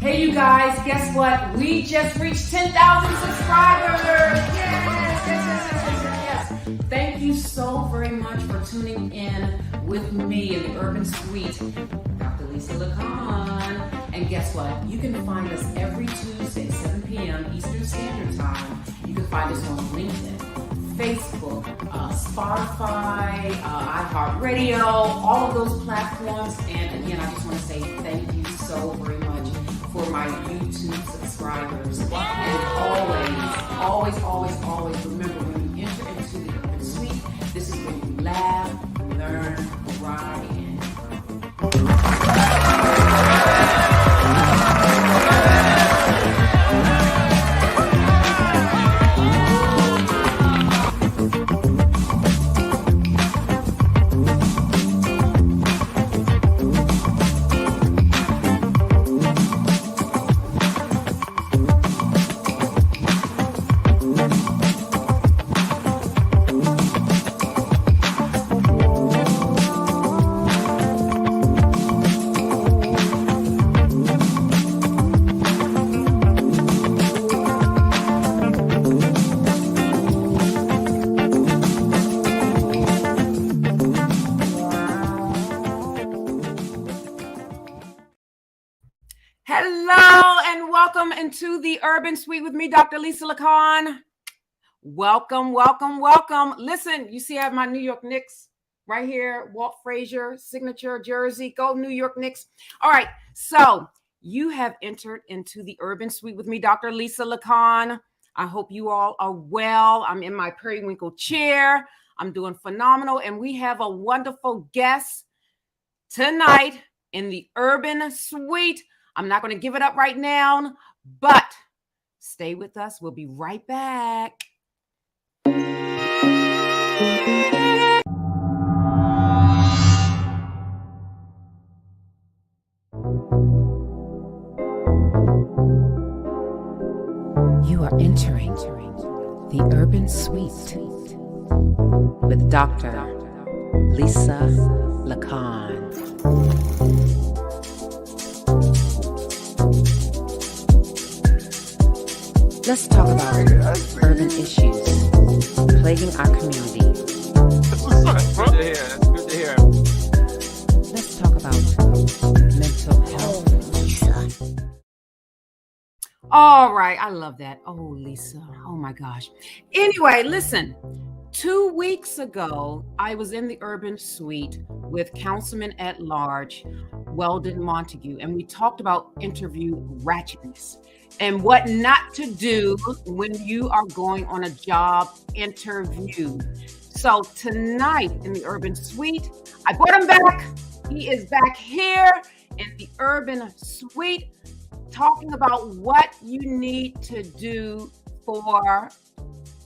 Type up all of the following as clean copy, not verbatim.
Hey, you guys, guess what? We just reached 10,000 subscribers. Yes. Thank you so very much for tuning in with me in the Urban Suite, Dr. Lisa LaCon. And guess what? You can find us every Tuesday, 7 p.m. Eastern Standard Time. You can find us on LinkedIn, Facebook, Spotify, iHeartRadio, all of those platforms. And again, I just want to say thank you so very much for my YouTube subscribers. And always remember, when you enter into the Urban Suite, this is when you laugh, learn, cry, and into the Urban Suite with me, Dr. Lisa LaCon. Welcome. Listen, you see I have my New York Knicks right here, Walt Frazier signature jersey. Go New York Knicks. All right, so you have entered into the Urban Suite with me, Dr. Lisa LaCon. I hope you all are well. I'm in my periwinkle chair. I'm doing phenomenal, and we have a wonderful guest tonight in the Urban Suite. I'm not going to give it up right now, but stay with us. We'll be right back. You are entering the Urban Suite with Dr. Lisa LaCon. Let's talk about urban issues plaguing our community. That's good to hear. Let's talk about mental health. All right, I love that. Oh, Lisa. Oh my gosh. Anyway, listen. 2 weeks ago, I was in the Urban Suite with Councilman-at-Large Weldon Montague, and we talked about interview ratchetness and what not to do when you are going on a job interview. So tonight in the Urban Suite, I brought him back. He is back here in the Urban Suite talking about what you need to do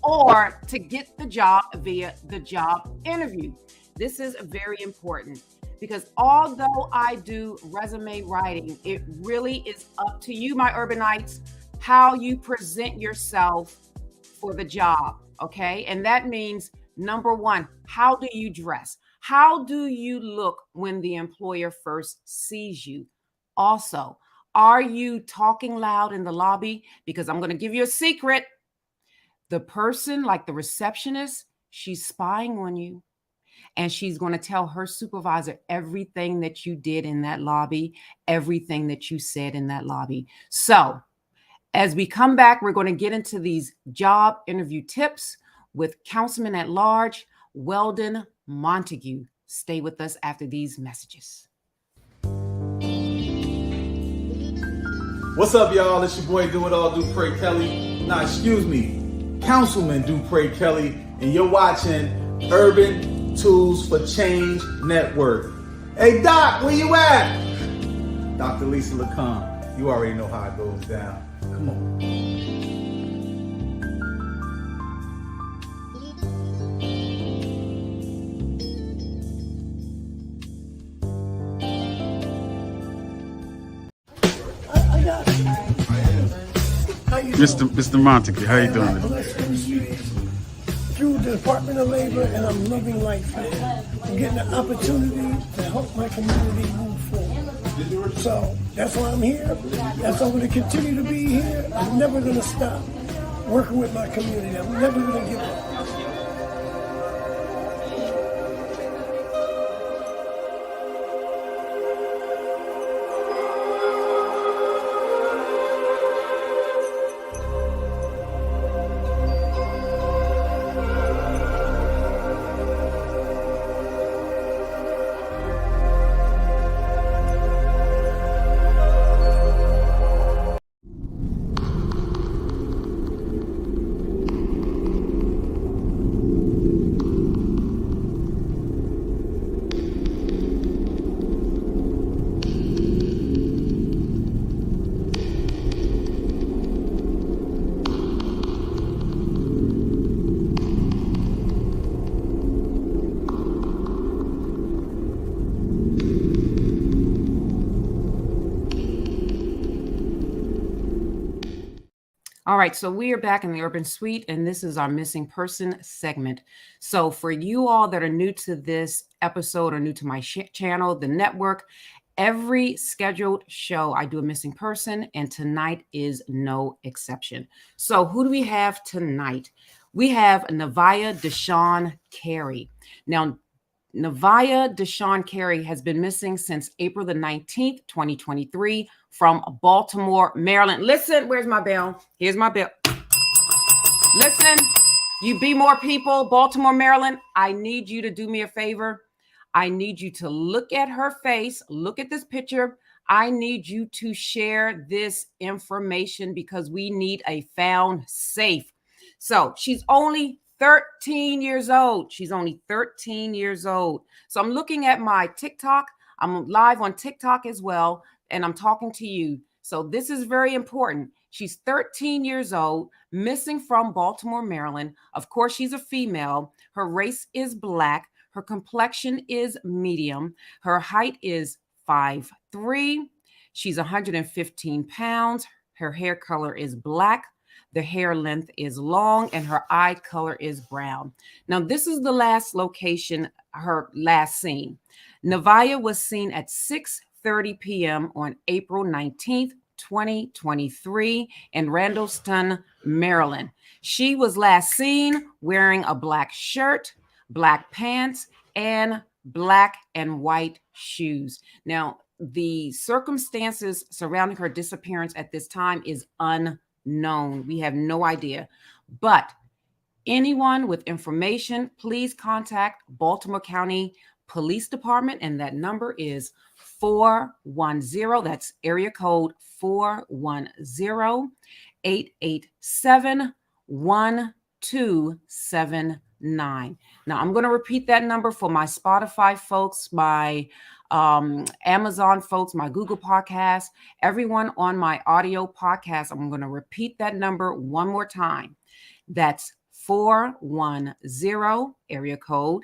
or to get the job via the job interview. This is very important because although I do resume writing, it really is up to you, my urbanites, how you present yourself for the job, okay? And that means, number one, how do you dress? How do you look when the employer first sees you? Also, are you talking loud in the lobby? Because I'm going to give you a secret. The person, like the receptionist, she's spying on you. And she's going to tell her supervisor everything that you did in that lobby, everything that you said in that lobby. So as we come back, we're going to get into these job interview tips with Councilman-at-Large Weldon Montague. Stay with us after these messages. What's up, y'all? It's your boy Do It All, Dupre Kelly. Councilman Dupre Kelly, and you're watching Urban Tools for Change Network. Hey, Doc, where you at? Dr. Lisa LaCon. You already know how it goes down. Come on. Mr. Montague, how you doing? Through the Department of Labor, and I'm loving life. I'm getting the opportunity to help my community move forward. So that's why I'm here. That's why I'm going to continue to be here. I'm never going to stop working with my community. I'm never going to give up. All right, so we are back in the Urban Suite, and this is our missing person segment. So for you all that are new to this episode or new to my channel, the network, every scheduled show I do a missing person, and tonight is no exception. So who do we have tonight? We have Nevaeh Deshawn Carey. Now, Nevaeh Deshawn Carey has been missing since April the 19th, 2023 from Baltimore, Maryland. Listen, where's my bell? Here's my bell. Listen, you be more people, Baltimore, Maryland. I need you to do me a favor. I need you to look at her face, look at this picture. I need you to share this information because we need a found safe. So she's only 13 years old. She's only 13 years old. So I'm looking at my TikTok. I'm live on TikTok as well, and I'm talking to you. So this is very important. She's 13 years old, missing from Baltimore, Maryland. Of course, she's a female. Her race is Black. Her complexion is medium. Her height is 5'3". She's 115 pounds. Her hair color is black. The hair length is long, and her eye color is brown. Now, this is the last location, her last scene. Nevaeh was seen at 6:30 p.m. on April 19th, 2023 in Randallstown, Maryland. She was last seen wearing a black shirt, black pants, and black and white shoes. Now, the circumstances surrounding her disappearance at this time is unknown. We have no idea. But anyone with information, please contact Baltimore County Police Department, and that number is 410. That's area code 410-887-1279. Now, I'm going to repeat that number for my Spotify folks, my Amazon folks, my Google podcast, everyone on my audio podcast. I'm going to repeat that number one more time. That's 410, area code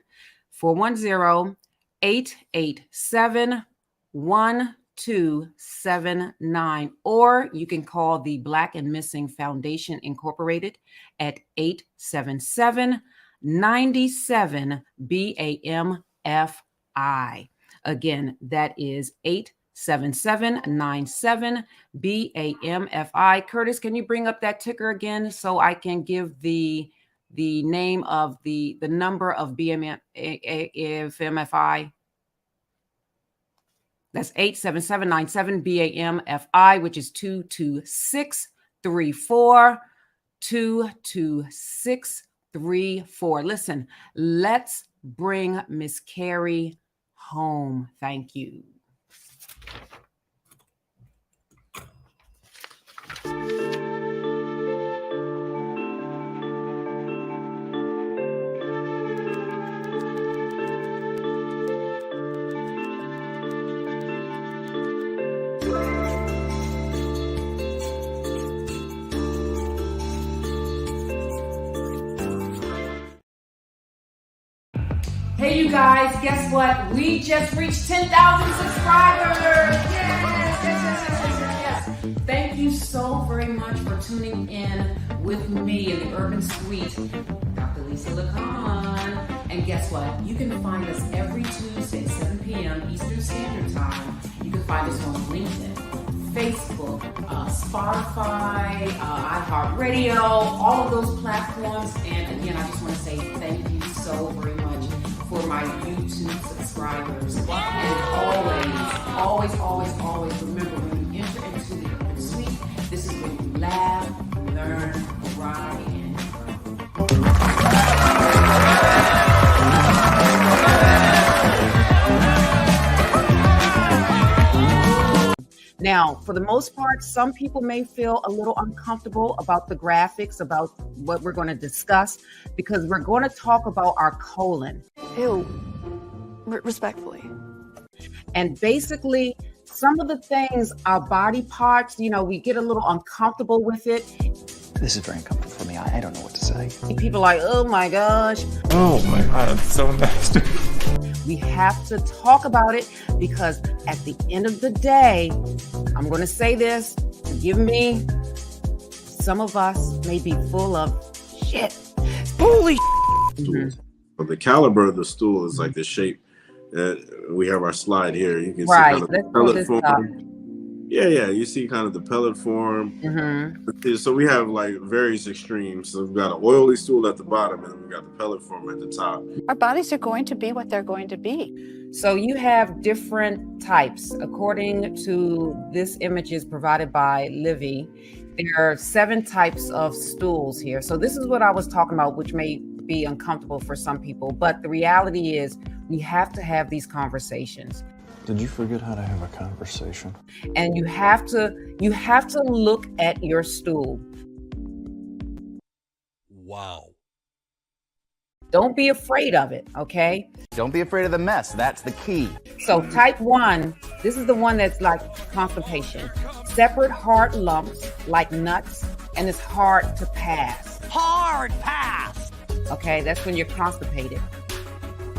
410-887-1279. Or you can call the Black and Missing Foundation Incorporated at 877-97-BAMFI. Again, that is 877-97-BAMFI. Curtis, can you bring up that ticker again so I can give the name of the number of BAMFI? That's 877-97-BAMFI, which is 22634. Listen, let's bring Miss Carey home. Thank you. Hey, you guys, guess what? We just reached 10,000 subscribers. Yes. Thank you so very much for tuning in with me in the Urban Suite, Dr. Lisa LaCon. And guess guess what? You can find us every Tuesday, 7 p.m. Eastern Standard Time. You can find us on LinkedIn, Facebook, Spotify, iHeartRadio, all of those platforms. And again, I just want to say thank you so very much for my YouTube subscribers. And always remember, when you enter into the Urban Suite, this is when you laugh, learn, cry, and grow. Now, for the most part, some people may feel a little uncomfortable about the graphics, about what we're going to discuss, because we're going to talk about our colon. Ew. Respectfully. And basically, some of the things, our body parts, we get a little uncomfortable with it. This is very uncomfortable for me. I don't know what to say. People are like, oh my gosh. Oh my God, it's so nasty. We have to talk about it, because at the end of the day, I'm going to say this, forgive me, some of us may be full of shit. Holy shit. But the caliber of the stool is like the shape that we have our slide here. You can see Right, kind of let's the pull pellet this form. up. Yeah, you see kind of the pellet form. Mm-hmm. So we have like various extremes. So we've got an oily stool at the bottom, and then we've got the pellet form at the top. Our bodies are going to be what they're going to be. So you have different types. According to this image is provided by Livy, there are 7 types of stools here. So this is what I was talking about, which may be uncomfortable for some people. But the reality is we have to have these conversations. Did you forget how to have a conversation? And you have to look at your stool. Wow. Don't be afraid of it, okay? Don't be afraid of the mess. That's the key. So type 1, this is the one that's like constipation. Separate hard lumps like nuts, and it's hard to pass. Hard pass. Okay, that's when you're constipated.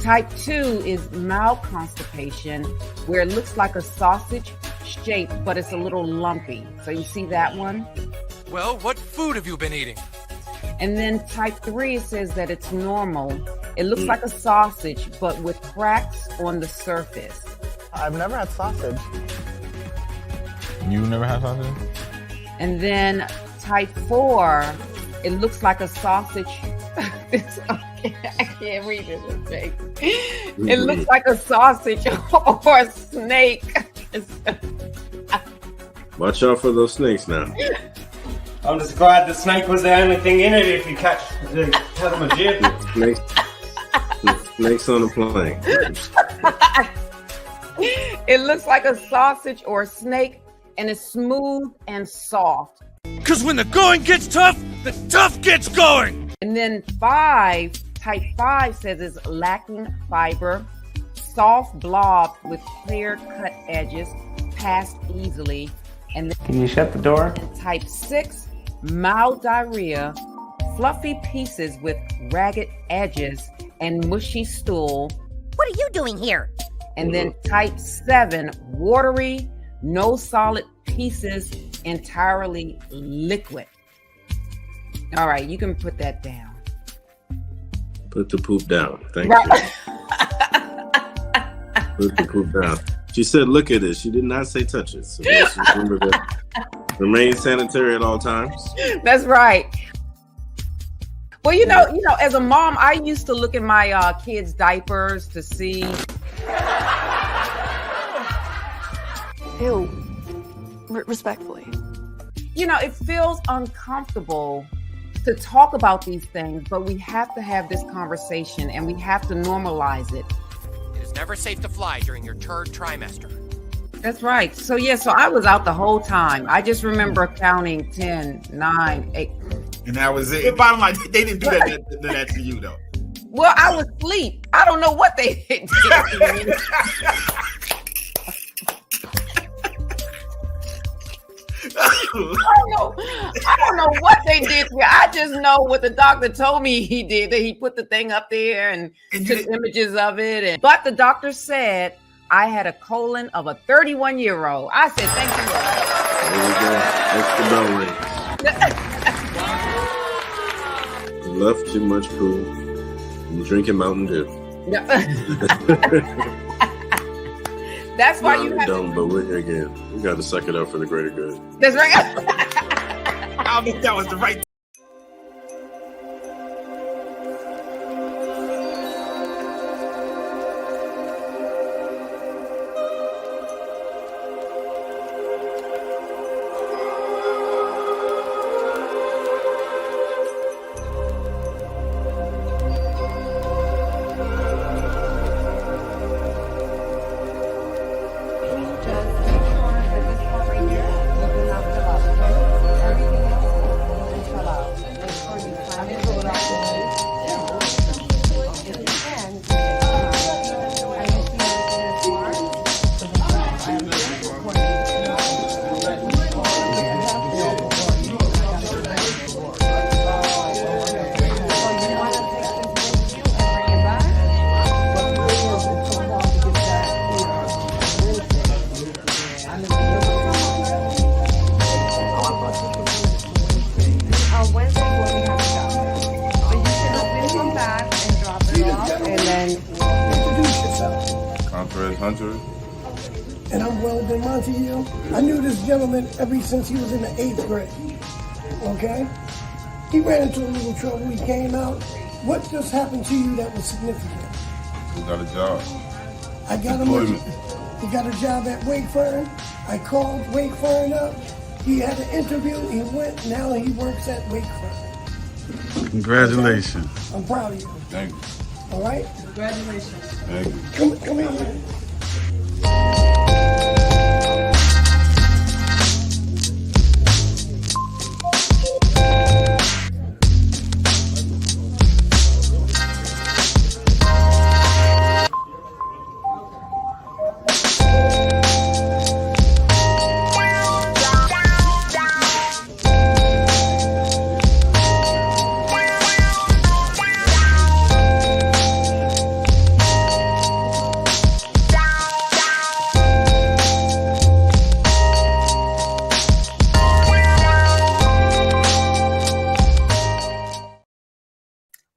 Type 2 is mild constipation, where it looks like a sausage shape, but it's a little lumpy. So you see that one? Well, what food have you been eating? And then type 3 says that it's normal. It looks like a sausage, but with cracks on the surface. I've never had sausage. You never had sausage? And then type 4, it looks like a sausage. I can't read this. It looks like a sausage or a snake. Watch out for those snakes now. I'm just glad the snake was the only thing in it if you catch them a jib. Snakes on the plane. It looks like a sausage or a snake, and it's smooth and soft. Because when the going gets tough, the tough gets going. And then 5, type 5 says it's lacking fiber, soft blob with clear cut edges, passed easily. And then Can you shut the door? type 6, mild diarrhea, fluffy pieces with ragged edges, and mushy stool. What are you doing here? And then type 7, watery, no solid pieces, entirely liquid. All right, you can put that down. Put the poop down. Thank Right. you. Put the poop down. She said, look at it. She did not say touch it. So just remember that. Remain sanitary at all times. That's right. Well, you know, as a mom, I used to look at my kids' diapers to see. Ew. Respectfully. It feels uncomfortable to talk about these things, but we have to have this conversation and we have to normalize it. It is never safe to fly during your third trimester. That's right. So I was out the whole time. I just remember counting 10, 9, 8. And that was it. Bottom line, they didn't do that to you, though. Well, I was asleep. I don't know what they did to me. I don't know what they did to me. I just know what the doctor told me he did, that he put the thing up there and took images of it. But the doctor said I had a colon of a 31-year-old. I said, thank you. There you go. Extra bell ring. You left too much poo. You drinking Mountain Dew. No. That's why you have don't, but we're here again. We got to suck it up for the greater good. That's right. I don't think that was the right. Hunter. And I'm Weldon Montague. I knew this gentleman ever since he was in the 8th grade. Okay? He ran into a little trouble. He came out. What just happened to you that was significant? He got a job. I got him. He got a job at Wakefern. I called Wakefern up. He had an interview. He went. Now he works at Wakefern. Congratulations. Okay? I'm proud of you. Thank you. All right? Congratulations. Thank you. Come here.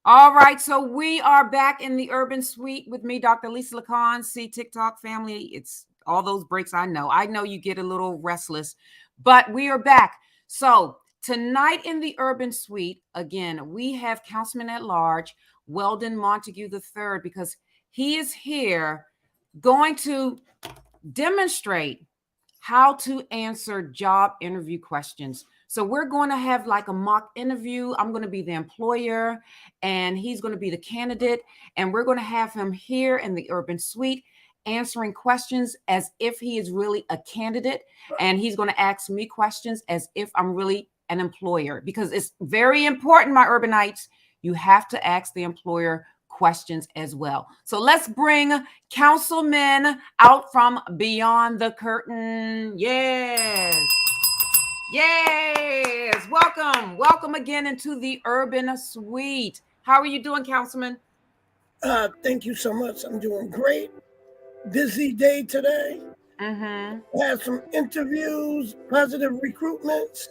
All right, so we are back in the Urban Suite with me, Dr. Lisa LaCon. See, TikTok family, it's all those breaks. I know you get a little restless, but we are back. So tonight in the Urban Suite, again, we have Councilman-at-Large Weldon Montague III, because he is here going to demonstrate how to answer job interview questions. So we're going to have like a mock interview. I'm going to be the employer and he's going to be the candidate. And we're going to have him here in the Urban Suite answering questions as if he is really a candidate. And he's going to ask me questions as if I'm really an employer, because it's very important, my urbanites. You have to ask the employer questions as well. So let's bring Councilman out from beyond the curtain. Yes. Yes, welcome again into the Urban Suite. How are you doing, Councilman? Thank you so much. I'm doing great. Busy day today. Had some interviews, positive recruitments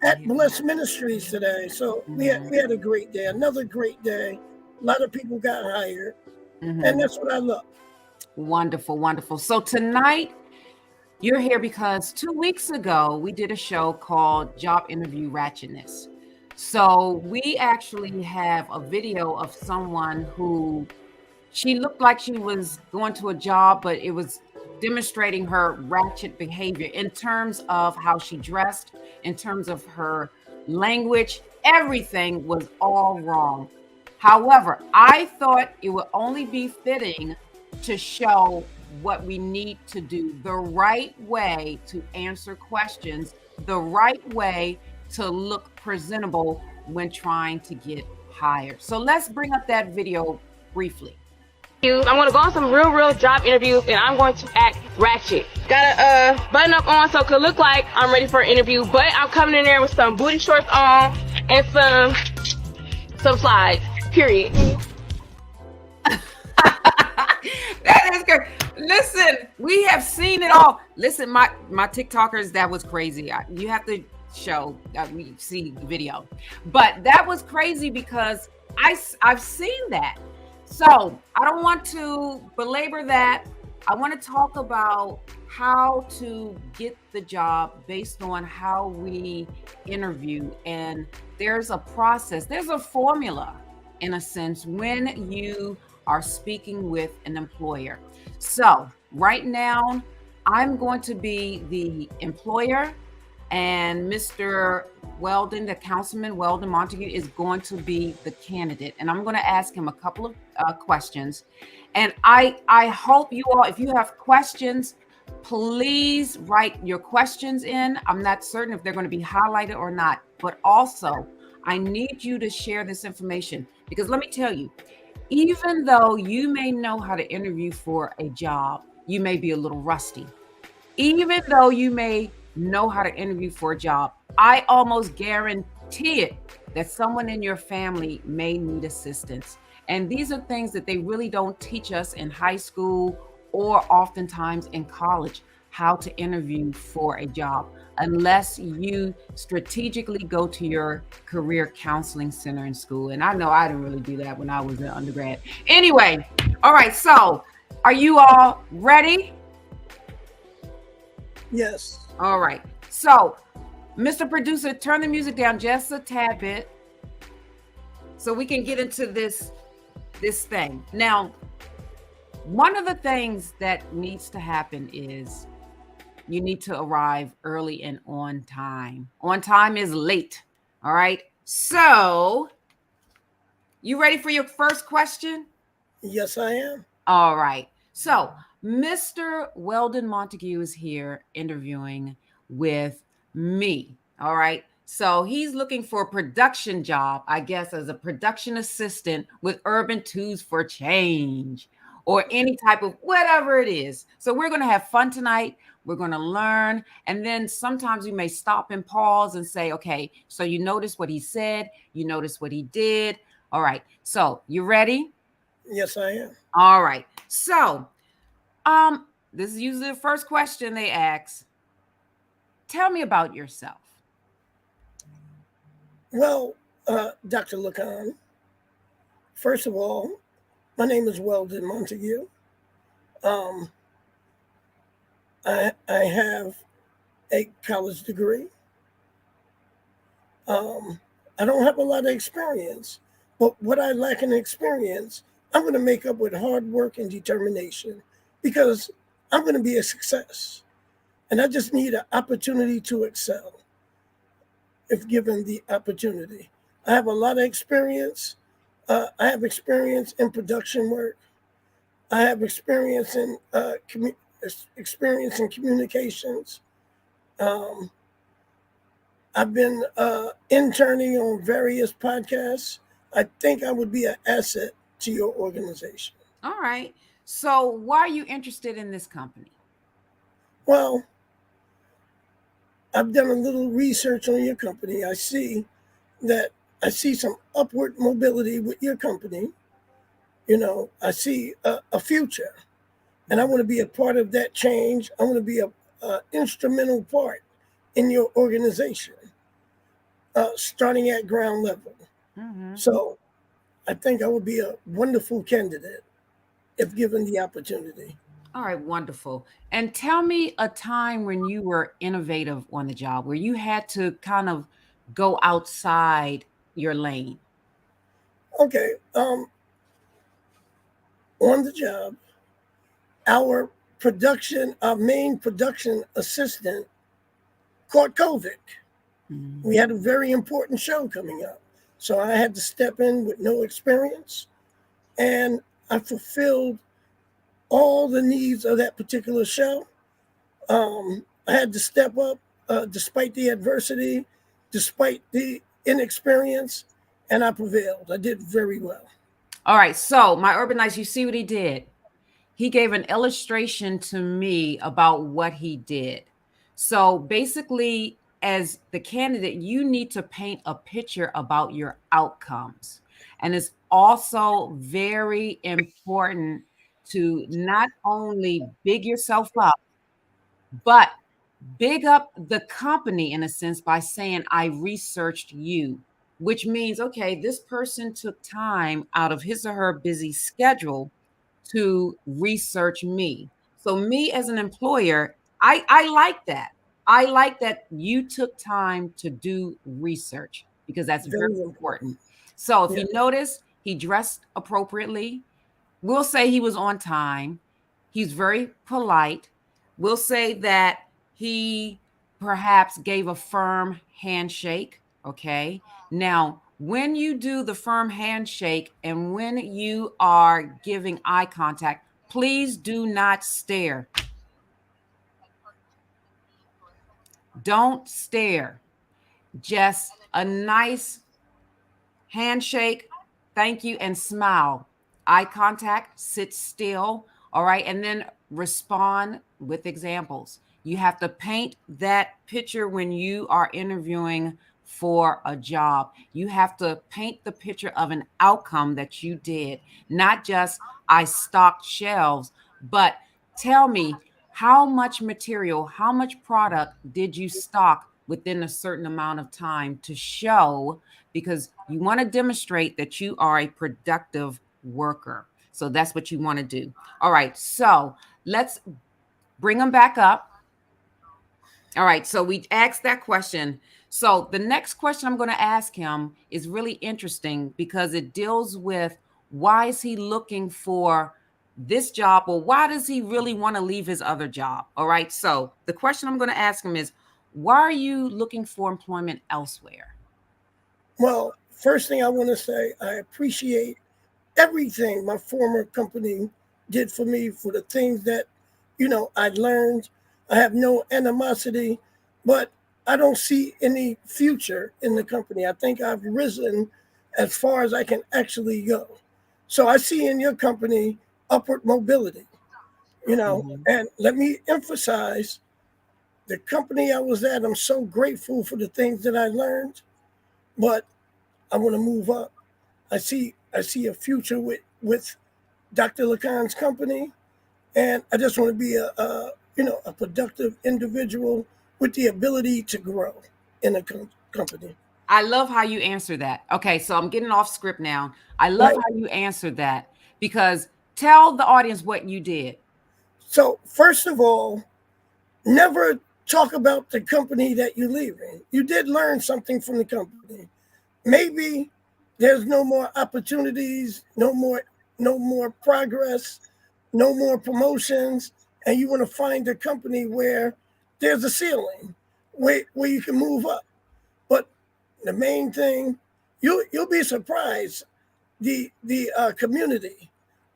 at Bless Ministries today. So we had a great day, another great day. A lot of people got hired, and that's what I love. Wonderful, wonderful. So tonight, you're here because 2 weeks ago, we did a show called Job Interview Ratchetness. So we actually have a video of someone who, she looked like she was going to a job, but it was demonstrating her ratchet behavior in terms of how she dressed, in terms of her language. Everything was all wrong. However, I thought it would only be fitting to show what we need to do, the right way to answer questions, the right way to look presentable when trying to get hired. So let's bring up that video briefly. I'm going to go on some real job interviews and I'm going to act ratchet. Got a button up on so it could look like I'm ready for an interview, but I'm coming in there with some booty shorts on and some slides, period. That is good. Listen, we have seen it all. Listen, my TikTokers, that was crazy. You have to show that we see the video, but that was crazy because I've seen that. So I don't want to belabor that. I want to talk about how to get the job based on how we interview. And there's a process, there's a formula, in a sense, when you are speaking with an employer. So right now, I'm going to be the employer, and Mr. Weldon, the Councilman Weldon Montague, is going to be the candidate. And I'm going to ask him a couple of questions. And I hope you all, if you have questions, please write your questions in. I'm not certain if they're going to be highlighted or not, but also I need you to share this information, because let me tell you, even though you may know how to interview for a job, you may be a little rusty. Even though you may know how to interview for a job, I almost guarantee it that someone in your family may need assistance. And these are things that they really don't teach us in high school or oftentimes in college, how to interview for a job, unless you strategically go to your career counseling center in school. And I know I didn't really do that when I was an undergrad. Anyway, all right, so are you all ready? Yes. All right. So, Mr. Producer, turn the music down just a tad bit so we can get into this thing. Now, one of the things that needs to happen is you need to arrive early and on time. On time is late. All right. So, you ready for your first question? Yes, I am. All right. So, Mr. Weldon Montague is here interviewing with me. All right. So he's looking for a production job, I guess, as a production assistant with Urban Tools for Change or any type of whatever it is. So we're going to have fun tonight. We're going to learn. And then sometimes we may stop and pause and say, okay, so you notice what he said. You notice what he did. All right. So you ready? Yes, I am. All right. So, this is usually the first question they ask. Tell me about yourself. Well, Dr. LaCon, first of all, my name is Weldon Montague. I have a college degree. I don't have a lot of experience, but what I lack in experience, I'm going to make up with hard work and determination, because I'm going to be a success. And I just need an opportunity to excel if given the opportunity. I have a lot of experience. I have experience in production work. I have experience in communications. I've been interning on various podcasts. I think I would be an asset to your organization. All right. So why are you interested in this company? Well, I've done a little research on your company. I see some upward mobility with your company. You know, I see a future, and I want to be a part of that change. I want to be a instrumental part in your organization, starting at ground level. Mm-hmm. So I think I would be a wonderful candidate if given the opportunity. All right, wonderful. And tell me a time when you were innovative on the job, where you had to kind of go outside your lane. Okay. On the job, our main production assistant caught COVID. Mm-hmm. We had a very important show coming up. So I had to step in with no experience, and I fulfilled all the needs of that particular show. I had to step up despite the adversity, despite the inexperience, and I prevailed. I did very well. All right. So my urbanites, you see what he did? He gave an illustration to me about what he did. So basically, as the candidate, you need to paint a picture about your outcomes. And it's also very important to not only big yourself up, but big up the company in a sense by saying, I researched you. which means, okay, this person took time out of his or her busy schedule to research me. So me as an employer, I like that. I like that you took time to do research because that's very important. So if you notice, he dressed appropriately. We'll say he was on time. He's very polite. We'll say that he perhaps gave a firm handshake. Okay. Now, when you do the firm handshake and when you are giving eye contact, please do not stare. Don't stare. Just a nice handshake, thank you, and smile. Eye contact, sit still. All right. And then respond with examples. You have to paint that picture when you are interviewing for a job. You have to paint the picture of an outcome that you did, not just I stocked shelves, but tell me how much material, how much product did you stock within a certain amount of time to show, because you want to demonstrate that you are a productive worker. So that's what you want to do. All right. So let's bring them back up. All right. So we asked that question. So the next question I'm going to ask him is really interesting because it deals with why is he looking for this job, or why does he really want to leave his other job? All right. So the question I'm going to ask him is, why are you looking for employment elsewhere? Well, first thing I want to say, I appreciate everything my former company did for me, for the things that, I learned. I have no animosity, but I don't see any future in the company. I think I've risen as far as I can actually go. So I see in your company upward mobility, and let me emphasize the company I was at. I'm so grateful for the things that I learned, but I want to move up. I see a future with Dr. LaCon's company, and I just want to be a productive individual with the ability to grow in a company. I love how you answer that. Okay, so I'm getting off script now. I love how you answered that, because tell the audience what you did. So first of all, never talk about the company that you're leaving. You did learn something from the company. Maybe there's no more opportunities, no more progress, no more promotions, and you want to find a company where there's a ceiling, where you can move up. But the main thing, you'll be surprised, the community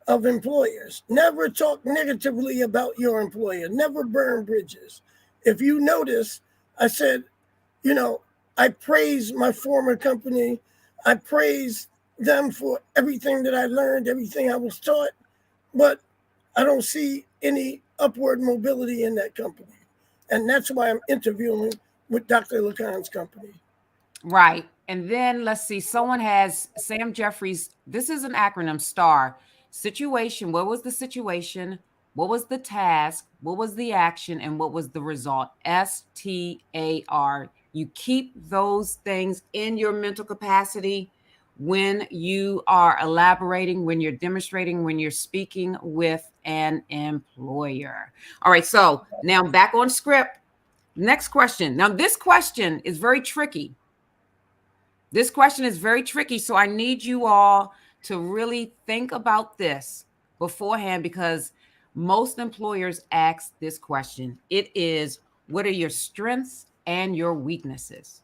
of employers. Never talk negatively about your employer. Never burn bridges. If you notice, I said, I praise my former company. I praise them for everything that I learned, everything I was taught, but I don't see any upward mobility in that company. And that's why I'm interviewing with Dr. LaCon's company. Right. And then let's see, someone has Sam Jeffries. This is an acronym, STAR. Situation. What was the situation? What was the task? What was the action? And what was the result? STAR. You keep those things in your mental capacity when you are elaborating, when you're demonstrating, when you're speaking with an employer. All right. So now back on script. Next question. Now, this question is very tricky. This question is very tricky. So I need you all to really think about this beforehand, because most employers ask this question. It is, what are your strengths and your weaknesses?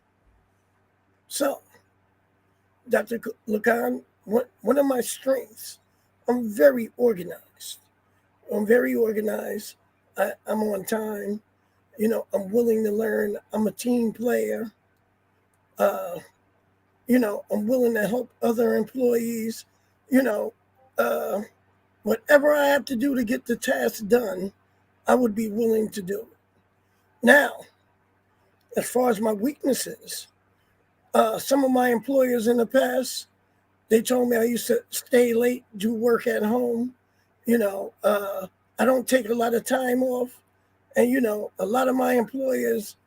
So, Dr. LaCon, one of my strengths, I'm very organized. I'm on time. I'm willing to learn. I'm a team player. I'm willing to help other employees. Whatever I have to do to get the task done, I would be willing to do it. Now, as far as my weaknesses, some of my employers in the past, they told me I used to stay late, do work at home. I don't take a lot of time off. And, a lot of my employers,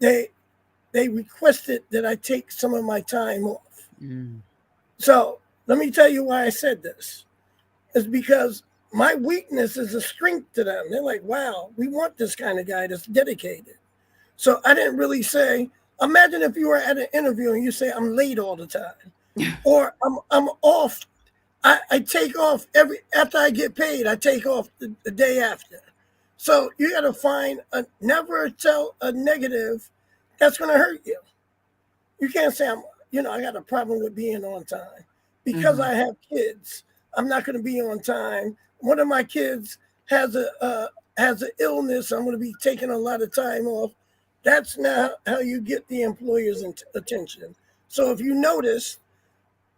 they requested that I take some of my time off. So let me tell you why I said this. It's because my weakness is a strength to them. They're like, wow, we want this kind of guy that's dedicated. So I didn't really say, imagine if you were at an interview and you say, I'm late all the time, or I'm off. I take off after I get paid, I take off the day after. So you got to find never tell a negative that's going to hurt you. You can't say, I got a problem with being on time because I have kids. I'm not going to be on time. One of my kids has an illness. I'm going to be taking a lot of time off. That's not how you get the employer's attention. So if you notice,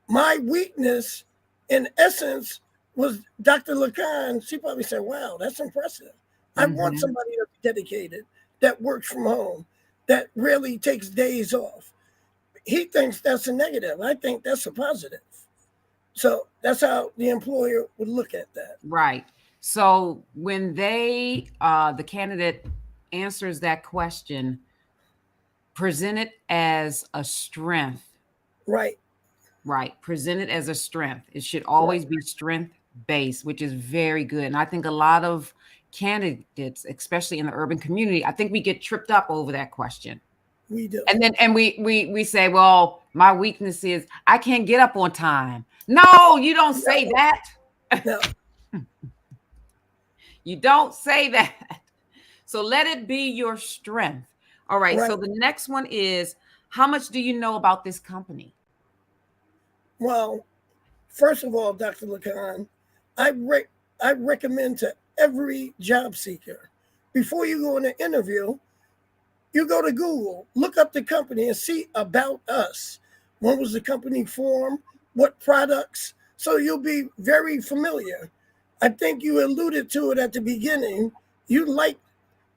my weakness, in essence, was Dr. LaCon. She probably said, wow, that's impressive. I want somebody that's dedicated, that works from home, that really takes days off. He thinks that's a negative. I think that's a positive. So that's how the employer would look at that. Right. So when the candidate answers that question, present it as a strength. Right. Right. Present it as a strength. It should always be strength based, which is very good. And I think a lot of candidates, especially in the urban community, I think we get tripped up over that question. We do. And we say, well, my weakness is I can't get up on time. No, you don't say that. No. You don't say that. So let it be your strength. All right. So the next one is, how much do you know about this company? Well, first of all, Dr. LaCon, I recommend to every job seeker, before you go in an interview, you go to Google, look up the company and see about us. When was the company formed? What products? So you'll be very familiar. I think you alluded to it at the beginning. You like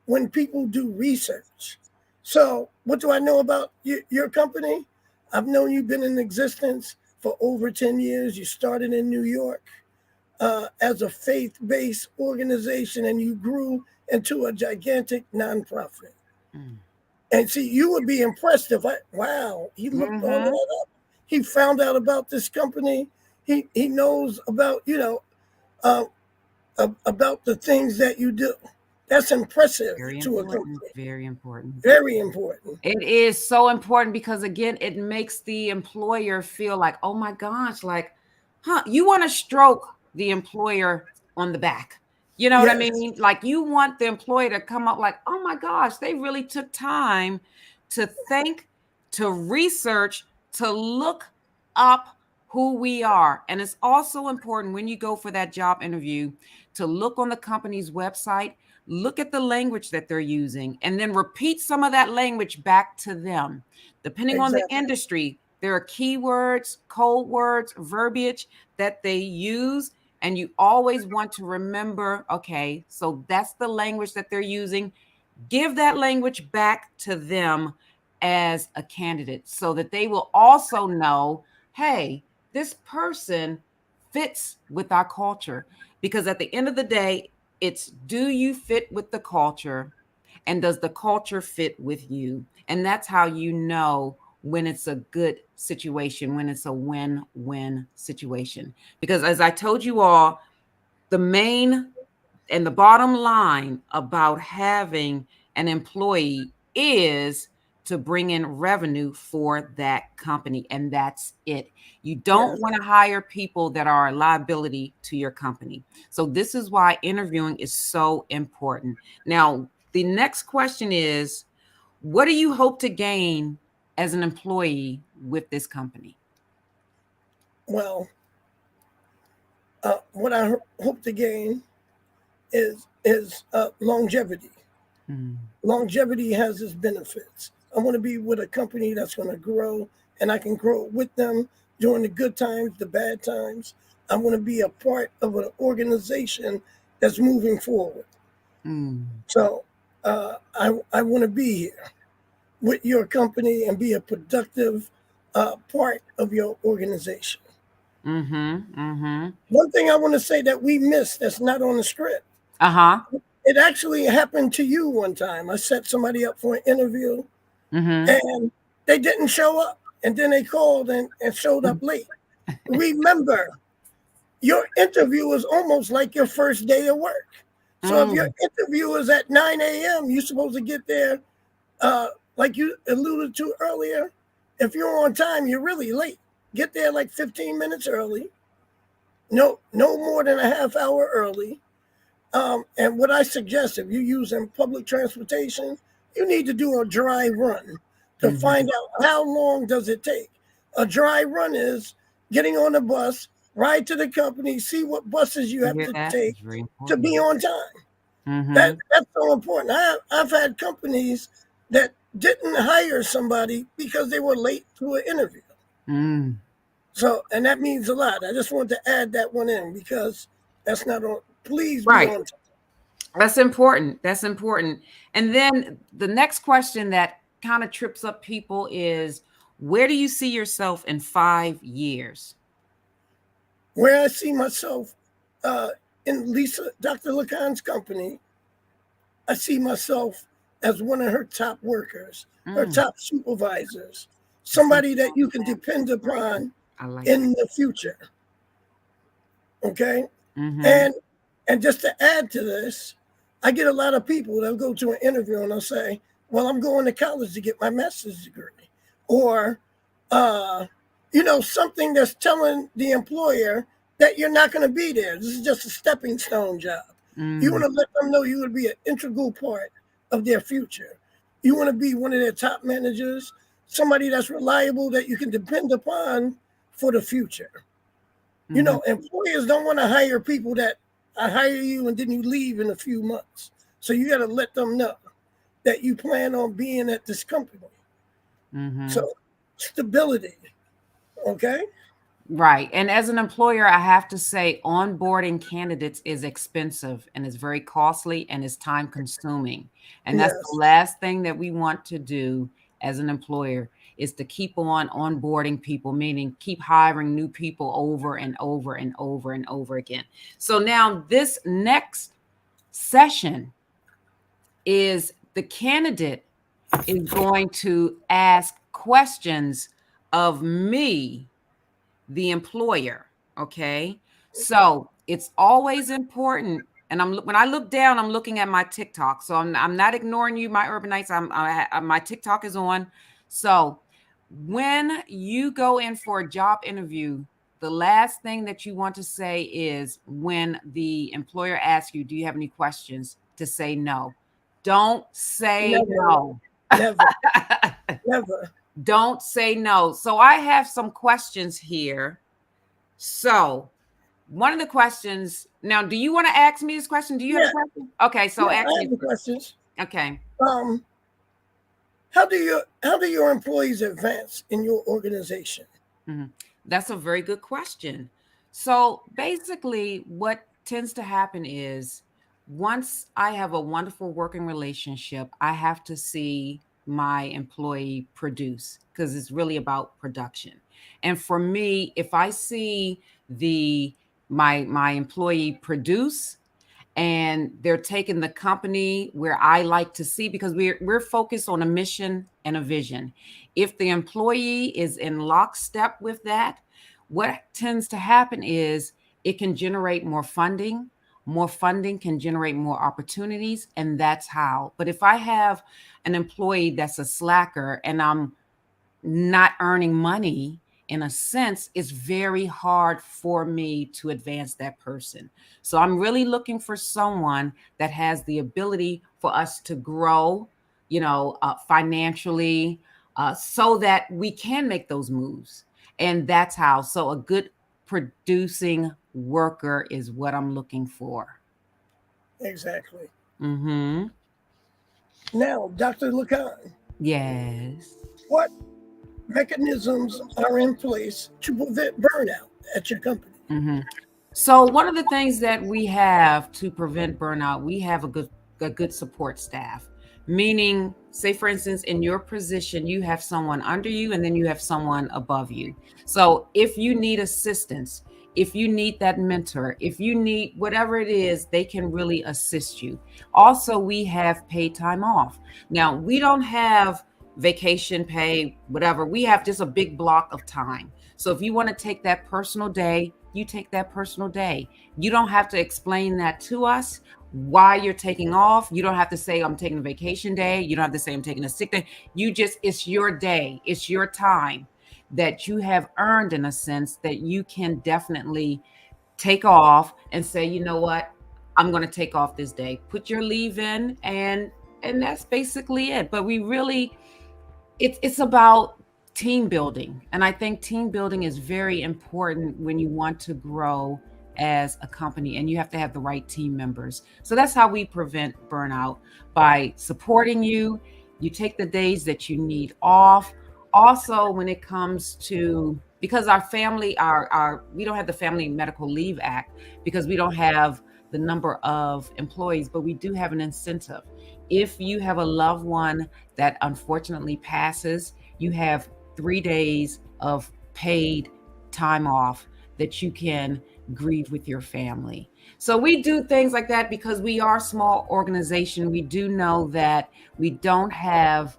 when people do research. So what do I know about your company? I've known you've been in existence for over 10 years. You started in New York as a faith-based organization, and you grew into a gigantic nonprofit. And see, you would be impressed if he looked all that up. He found out about this company. He knows about, about the things that you do. That's impressive to a company. Very important. Very important. It is so important because, again, it makes the employer feel like, oh my gosh, like, you want to stroke the employer on the back. You know what I mean? Like, you want the employee to come up like, oh my gosh, they really took time to think, to research, to look up who we are. And it's also important when you go for that job interview to look on the company's website, look at the language that they're using, and then repeat some of that language back to them. Depending on the industry, there are keywords, code words, verbiage that they use. And you always want to remember, okay, so that's the language that they're using. Give that language back to them as a candidate so that they will also know, hey, this person fits with our culture. Because at the end of the day, it's, do you fit with the culture? And does the culture fit with you? And that's how you know when it's a good situation, when it's a win-win situation. Because as I told you all, the main and the bottom line about having an employee is to bring in revenue for that company. And that's it. You don't want to hire people that are a liability to your company. So this is why interviewing is so important. Now, the next question is, what do you hope to gain as an employee with this company? Well, what I hope to gain is longevity. Longevity has its benefits. I want to be with a company that's going to grow, and I can grow with them during the good times, the bad times. I want to be a part of an organization that's moving forward. So I want to be here with your company and be a productive part of your organization. One thing I want to say that we missed that's not on the script. It actually happened to you one time. I set somebody up for an interview and they didn't show up. and then they called and showed up late. Remember, your interview is almost like your first day of work. So if your interview is at 9 a.m., you're supposed to get there, like you alluded to earlier. If you're on time, you're really late. Get there like 15 minutes early. No more than a half hour early. And what I suggest, if you're using public transportation, you need to do a dry run to find out how long does it take. A dry run is getting on a bus, ride to the company, see what buses you have to take to be on time. That's so important. I've had companies that didn't hire somebody because they were late to an interview. So, and that means a lot. I just want to add that one in because that's not on. Please be on time. That's important. That's important. And then the next question that kind of trips up people is, where do you see yourself in 5 years? Where I see myself in Dr. LaCon's company, I see myself as one of her top workers, her top supervisors, somebody that you can depend upon in the future. Okay? And just to add to this, I get a lot of people that go to an interview and they'll say, well, I'm going to college to get my master's degree. Or, something that's telling the employer that you're not going to be there. This is just a stepping stone job. You want to let them know you would be an integral part of their future. You want to be one of their top managers, somebody that's reliable that you can depend upon for the future. Employers don't want to hire people that I hire you and then you leave in a few months. So you got to let them know that you plan on being at this company. So stability. Okay. Right. And as an employer, I have to say onboarding candidates is expensive and it's very costly and it's time consuming. And that's the last thing that we want to do as an employer is to keep on onboarding people, meaning keep hiring new people over and over and over and over again. So now this next session is the candidate is going to ask questions of me, the employer. Okay. So it's always important. And when I look down, I'm looking at my TikTok. So I'm not ignoring you, my urbanites. My TikTok is on. So when you go in for a job interview, the last thing that you want to say is when the employer asks you, do you have any questions, to say no. Don't say no. Never. Don't say no. So I have some questions here. So one of the questions, now, do you want to ask me this question? Do you have a question? Okay, so ask me the questions. Okay. How do your employees advance in your organization? That's a very good question. So basically what tends to happen is once I have a wonderful working relationship, I have to see my employee produce because it's really about production. And for me, if I see my employee produce and they're taking the company where I like to see, because we're focused on a mission and a vision. If the employee is in lockstep with that, what tends to happen is it can generate more funding. More funding can generate more opportunities, and that's how. But if I have an employee that's a slacker and I'm not earning money, in a sense, it's very hard for me to advance that person. So I'm really looking for someone that has the ability for us to grow, financially, so that we can make those moves. And that's how. So a good producing worker is what I'm looking for. Exactly. Now, Dr. LaCon. Yes. What mechanisms are in place to prevent burnout at your company? So one of the things that we have to prevent burnout, we have a good support staff. Meaning, say for instance, in your position, you have someone under you and then you have someone above you. So if you need assistance, if you need that mentor, if you need whatever it is, they can really assist you. Also, we have paid time off. Now, we don't have vacation pay, whatever. We have just a big block of time. So if you want to take that personal day, you take that personal day. You don't have to explain that to us why you're taking off. You don't have to say I'm taking a vacation day. You don't have to say I'm taking a sick day. It's your day. It's your time that you have earned, in a sense, that you can definitely take off and say, you know what, I'm going to take off this day. Put your leave in, and that's basically it. But we really, it's about team building. And I think team building is very important when you want to grow as a company, and you have to have the right team members. So that's how we prevent burnout, by supporting you. You take the days that you need off. Also, when it comes to, because our family, we don't have the Family Medical Leave Act because we don't have the number of employees, but we do have an incentive. If you have a loved one that unfortunately passes, you have 3 days of paid time off that you can grieve with your family. So we do things like that because we are a small organization. We do know that we don't have,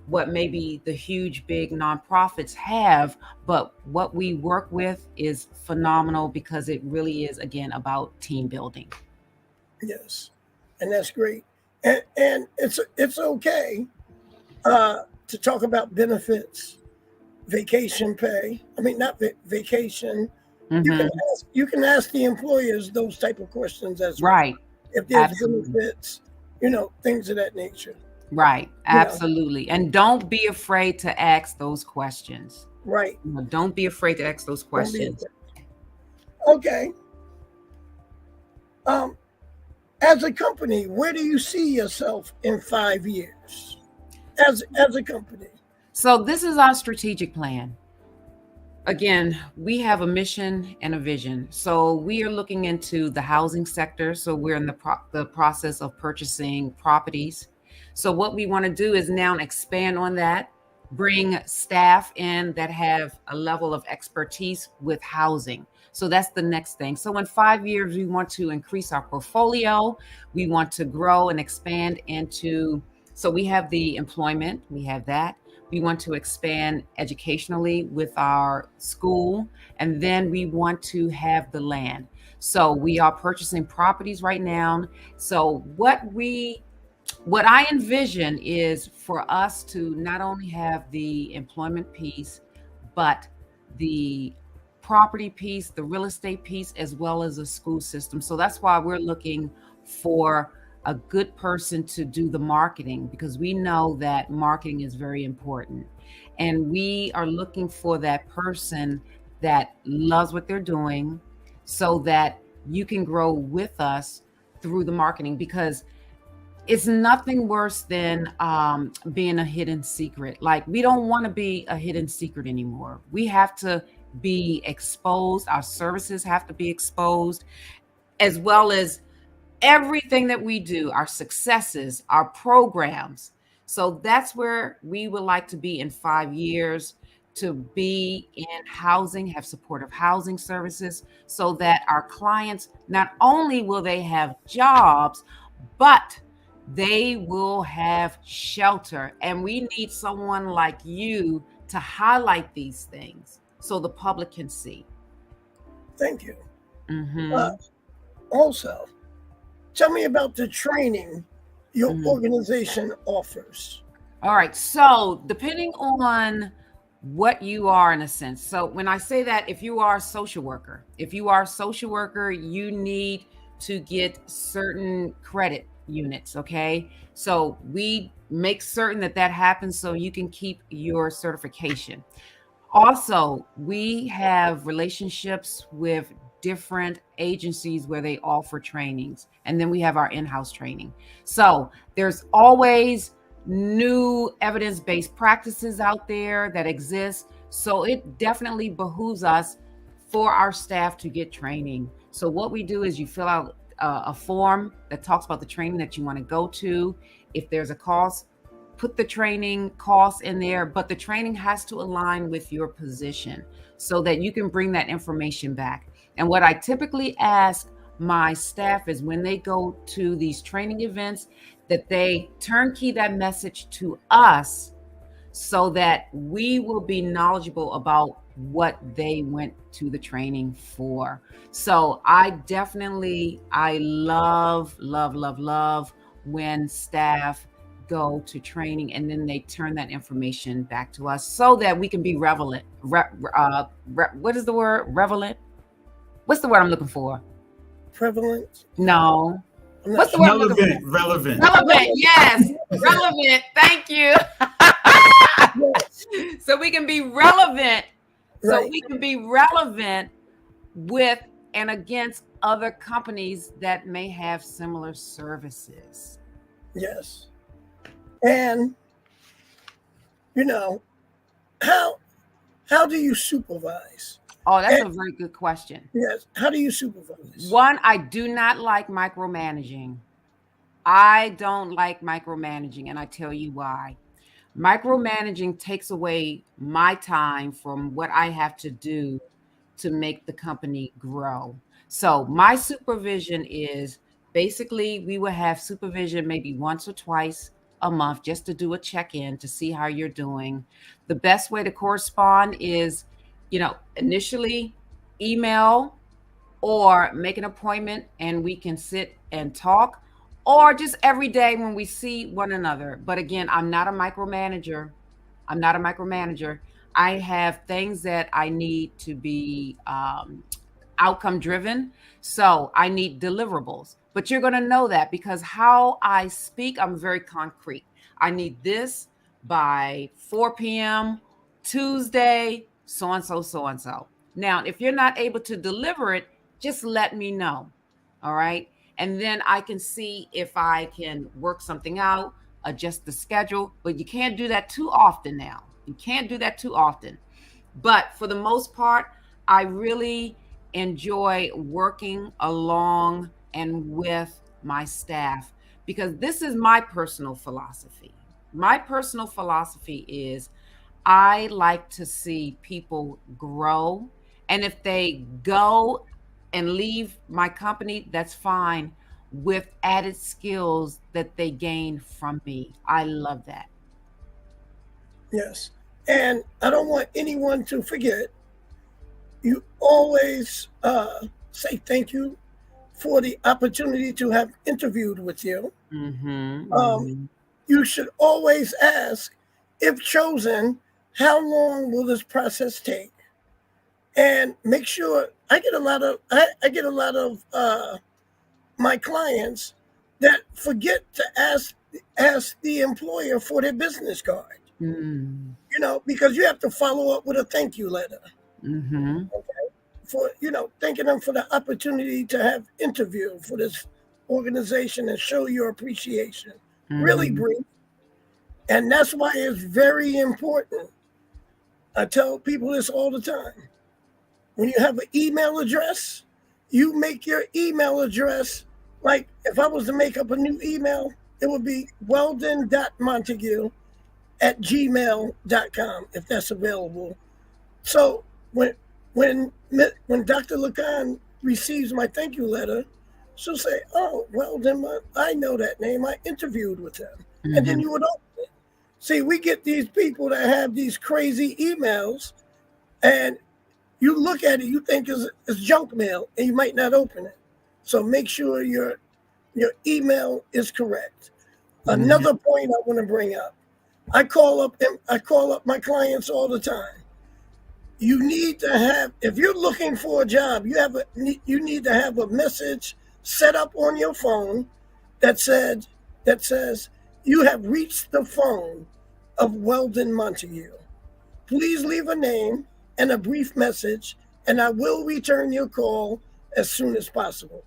what maybe the huge, big nonprofits have, but what we work with is phenomenal because it really is, again, about team building. Yes, and that's great. And it's okay to talk about benefits, vacation pay. I mean, not vacation. Mm-hmm. You can ask the employers those type of questions as well. Right. If there's Absolutely. benefits, things of that nature. Right. Absolutely. And don't be afraid to ask those questions. Right. Don't be afraid to ask those questions. Okay. As a company, where do you see yourself in 5 years as a company? So this is our strategic plan. Again, we have a mission and a vision. So we are looking into the housing sector. So we're in the process of purchasing properties. So what we want to do is now expand on that, bring staff in that have a level of expertise with housing. So that's the next thing. So in 5 years, we want to increase our portfolio. We want to grow and expand into, so we have the employment, we have that. We want to expand educationally with our school, and then we want to have the land. So we are purchasing properties right now. So what I envision is for us to not only have the employment piece, but the property piece, the real estate piece, as well as a school system. So that's why we're looking for a good person to do the marketing, because we know that marketing is very important. And we are looking for that person that loves what they're doing so that you can grow with us through the marketing, because it's nothing worse than being a hidden secret. Like, we don't want to be a hidden secret anymore. We have to be exposed. Our services have to be exposed, as well as everything that we do, our successes, our programs. So that's where we would like to be in 5 years, to be in housing, have supportive housing services, so that our clients, not only will they have jobs, but they will have shelter. And we need someone like you to highlight these things so the public can see. Thank you. Mm-hmm. Also, tell me about the training your organization offers. All right. So depending on what you are, in a sense. So when I say that, if you are a social worker, you need to get certain credit units. Okay. So we make certain that happens so you can keep your certification. Also, we have relationships with different agencies where they offer trainings, and then we have our in-house training. So there's always new evidence-based practices out there that exist. So it definitely behooves us for our staff to get training. So what we do is you fill out a form that talks about the training that you want to go to. If there's a cost, put the training costs in there, but the training has to align with your position so that you can bring that information back. And what I typically ask my staff is, when they go to these training events, that they turnkey that message to us so that we will be knowledgeable about what they went to the training for. So I love when staff go to training and then they turn that information back to us so that we can be relevant. What is the word? Relevant? What's the word I'm looking for? Prevalent? No. What's the word? Relevant. Relevant, yes. Relevant. Thank you. So we can be relevant. So we can be relevant with and against other companies that may have similar services. Yes. And how do you supervise? Oh, that's a very good question. Yes. How do you supervise? One, I do not like micromanaging. I don't like micromanaging, and I tell you why. Micromanaging takes away my time from what I have to do to make the company grow. So my supervision is basically we will have supervision maybe once or twice a month just to do a check-in to see how you're doing. The best way to correspond is, initially email or make an appointment and we can sit and talk, or just every day when we see one another. But again, I'm not a micromanager. I have things that I need to be outcome driven. So I need deliverables. But you're going to know that because how I speak, I'm very concrete. I need this by 4 p.m. Tuesday, so-and-so, so-and-so. Now, if you're not able to deliver it, just let me know. All right. And then I can see if I can work something out, adjust the schedule. But you can't do that too often now. But for the most part, I really enjoy working along and with my staff because this is my personal philosophy. My personal philosophy is I like to see people grow. And if they go and leave my company, that's fine, with added skills that they gain from me. I love that. Yes. And I don't want anyone to forget, you always say thank you for the opportunity to have interviewed with you. You should always ask, if chosen, how long will this process take? And make sure I get a lot of my clients that forget to ask the employer for their business card. Because you have to follow up with a thank you letter. Okay? For thanking them for the opportunity to have interviewed for this organization and show your appreciation. Really brief. And that's why it's very important. I tell people this all the time. When you have an email address, you make your email address, like if I was to make up a new email, it would be weldon.montague@gmail.com, if that's available. So when Dr. LaCon receives my thank you letter, she'll say, oh, Weldon, I know that name. I interviewed with him. And then you would open it. See, we get these people that have these crazy emails, and you look at it, you think it's junk mail, and you might not open it. So make sure your email is correct. Another point I want to bring up. I call up my clients all the time. You need to have, if you're looking for a job, you need to have a message set up on your phone that says you have reached the phone of Weldon Montague. Please leave a name and a brief message, and I will return your call as soon as possible.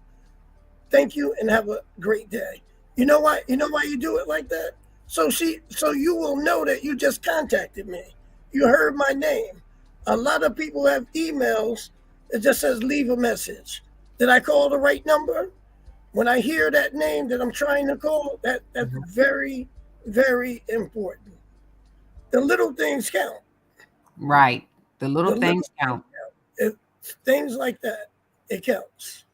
Thank you and have a great day. You know why you do it like that? So you will know that you just contacted me. You heard my name. A lot of people have emails that just says leave a message. Did I call the right number? When I hear that name that I'm trying to call, that's very, very important. The little things count. Right. The little things count. Things like that, it counts.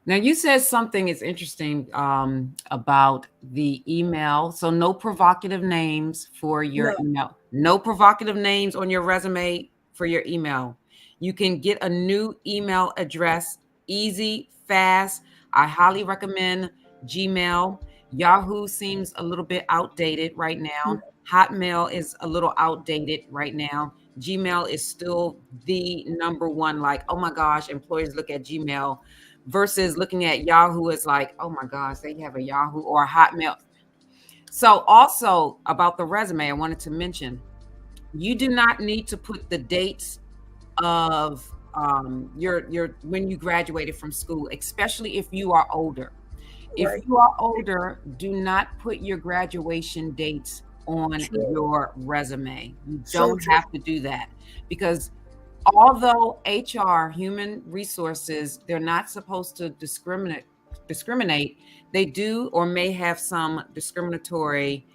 Now, you said something is interesting about the email. So no provocative names for your email. No provocative names on your resume for your email. You can get a new email address, easy, fast. I highly recommend Gmail. Yahoo seems a little bit outdated right now. Hotmail is a little outdated right now. Gmail is still the number one, like, oh my gosh, employers look at Gmail versus looking at Yahoo as like, oh my gosh, they have a Yahoo or a Hotmail. So also about the resume, I wanted to mention, you do not need to put the dates of your when you graduated from school, especially if you are older. If you are older, do not put your graduation dates on your resume. You don't have to do that, because although HR, human resources, they're not supposed to discriminate, they do or may have some discriminatory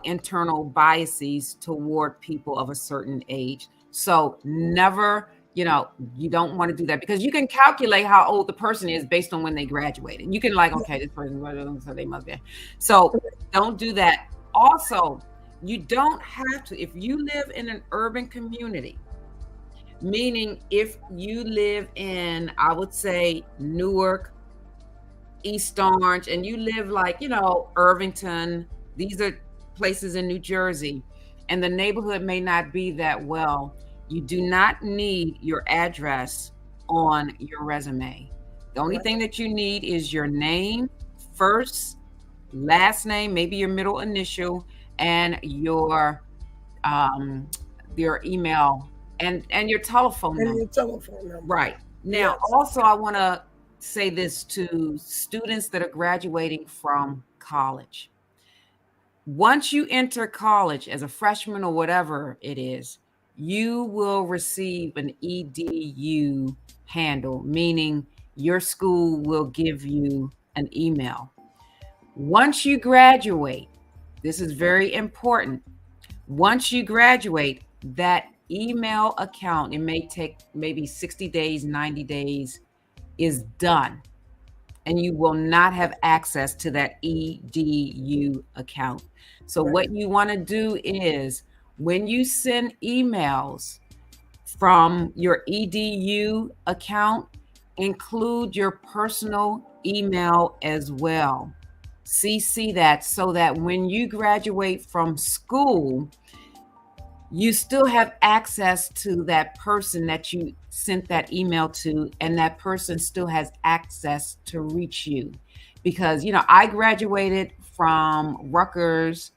internal biases toward people of a certain age. So never, you don't want to do that, because you can calculate how old the person is based on when they graduated. You can okay, this person, so they must be. So don't do that. Also, you don't have to, if you live in an urban community, meaning if you live in, I would say, Newark, East Orange, and you live like, Irvington, these are places in New Jersey, and the neighborhood may not be that well, you do not need your address on your resume. The only thing that you need is your name, first, last name, maybe your middle initial, and your email and your telephone number. Your telephone number. Right. Now, also, I want to say this to students that are graduating from college. Once you enter college as a freshman or whatever it is, you will receive an EDU handle, meaning your school will give you an email. Once you graduate, this is very important. Once you graduate, that email account, it may take maybe 60 days, 90 days, is done. And you will not have access to that EDU account. So what you want to do is, when you send emails from your EDU account, include your personal email as well. CC that, so that when you graduate from school, you still have access to that person that you sent that email to, and that person still has access to reach you. Because, I graduated from Rutgers.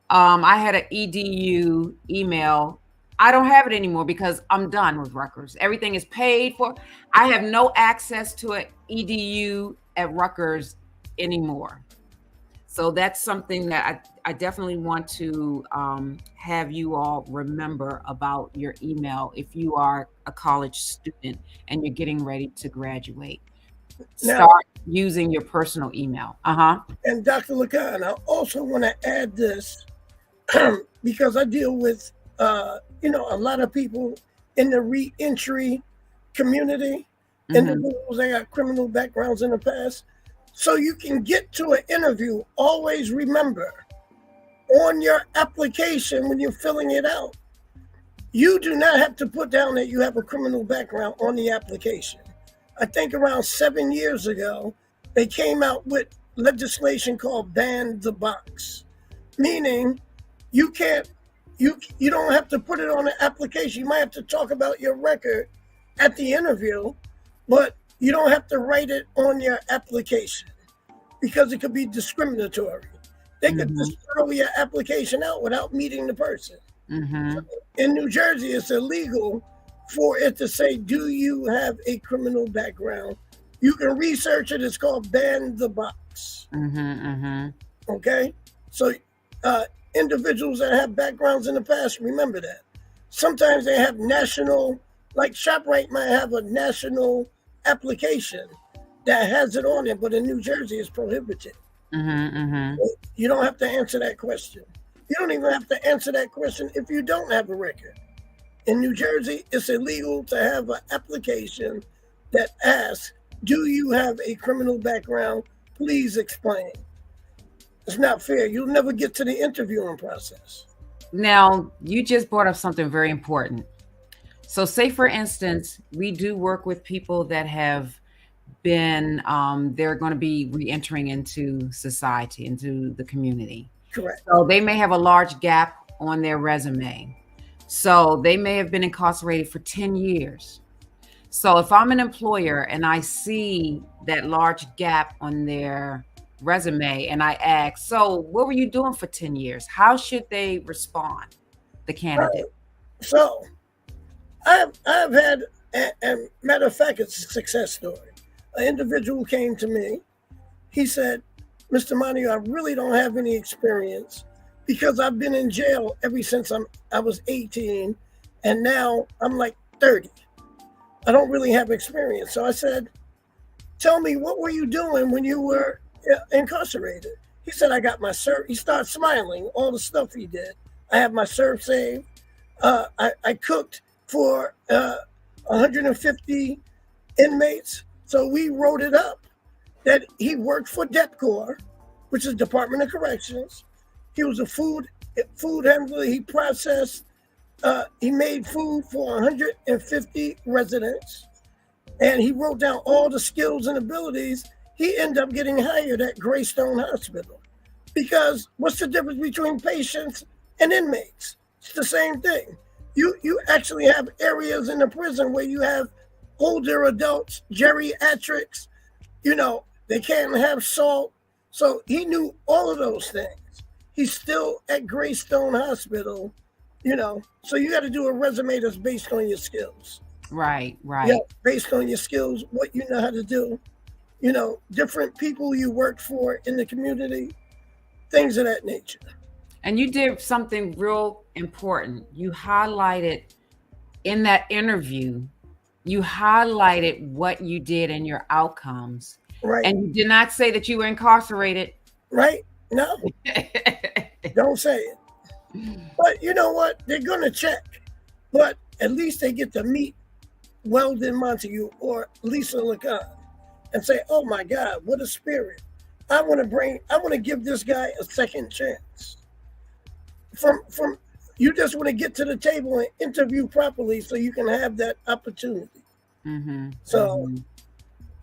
I had an EDU email. I don't have it anymore because I'm done with Rutgers. Everything is paid for. I have no access to an EDU at Rutgers anymore. So that's something that I definitely want to have you all remember about your email if you are a college student and you're getting ready to graduate. Start using your personal email. And Dr. LaCon, I also want to add this because I deal with, a lot of people in the re-entry community, individuals that got criminal backgrounds in the past. So you can get to an interview, always remember, on your application when you're filling it out, you do not have to put down that you have a criminal background on the application. I think around 7 years ago, they came out with legislation called Ban the Box, meaning you don't have to put it on the application. You might have to talk about your record at the interview, but you don't have to write it on your application because it could be discriminatory. They could just throw your application out without meeting the person. In New Jersey, it's illegal for it to say, do you have a criminal background? You can research it. It's called Ban the Box. Okay? So individuals that have backgrounds in the past, remember that. Sometimes they have national, like ShopRite might have a national application that has it on it, but in New Jersey it's prohibited. You don't have to answer that question. You don't even have to answer that question if you don't have a record. In New Jersey, it's illegal to have an application that asks, Do you have a criminal background? Please explain. It's not fair. You'll never get to the interviewing process. Now, you just brought up something very important. So say, for instance, we do work with people that have been, they're going to be re-entering into society, into the community. Correct. So they may have a large gap on their resume. So they may have been incarcerated for 10 years. So if I'm an employer and I see that large gap on their resume and I ask, so what were you doing for 10 years? How should they respond, the candidate? So I've had, and matter of fact, it's a success story. An individual came to me. He said, Mr. Montague, I really don't have any experience because I've been in jail ever since I was 18 and now I'm like 30. I don't really have experience. So I said, tell me, what were you doing when you were incarcerated? He said, I got my cert. He started smiling, all the stuff he did. I have my cert saved. I cooked for 150 inmates. So we wrote it up that he worked for DEPCOR, which is Department of Corrections. He was a food handler. He processed, he made food for 150 residents. And he wrote down all the skills and abilities. He ended up getting hired at Greystone Hospital. Because what's the difference between patients and inmates? It's the same thing. You actually have areas in the prison where you have older adults, geriatrics, they can't have salt. So he knew all of those things. He's still at Greystone Hospital, so you got to do a resume that's based on your skills. Right. Yeah, based on your skills, what you know how to do, different people you worked for in the community, things of that nature. And you did something real important. You highlighted in that interview, you highlighted what you did and your outcomes. Right. And you did not say that you were incarcerated. Right. No. Don't say it. But you know what? They're going to check. But at least they get to meet Weldon Montague or Lisa LaCon and say, oh my God, what a spirit. I want to give this guy a second chance. From you just want to get to the table and interview properly so you can have that opportunity. So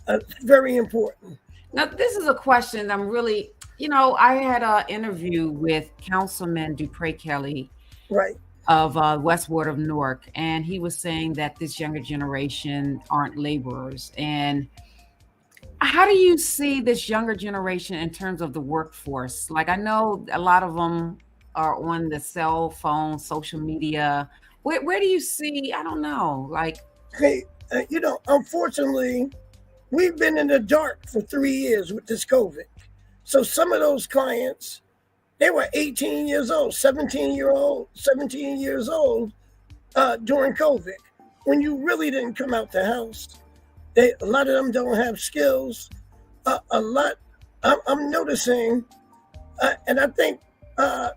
it's very important. Now, this is a question I'm really, I had an interview with Councilman Dupre Kelly, right, of West Ward of Newark, and he was saying that this younger generation aren't laborers. And how do you see this younger generation in terms of the workforce? Like, I know a lot of them are on the cell phone, social media. Where do you see? I don't know. Like, hey, unfortunately, we've been in the dark for 3 years with this COVID. So some of those clients, they were 18 years old, 17 years old during COVID, when you really didn't come out the house. A lot of them don't have skills. I'm noticing, and I think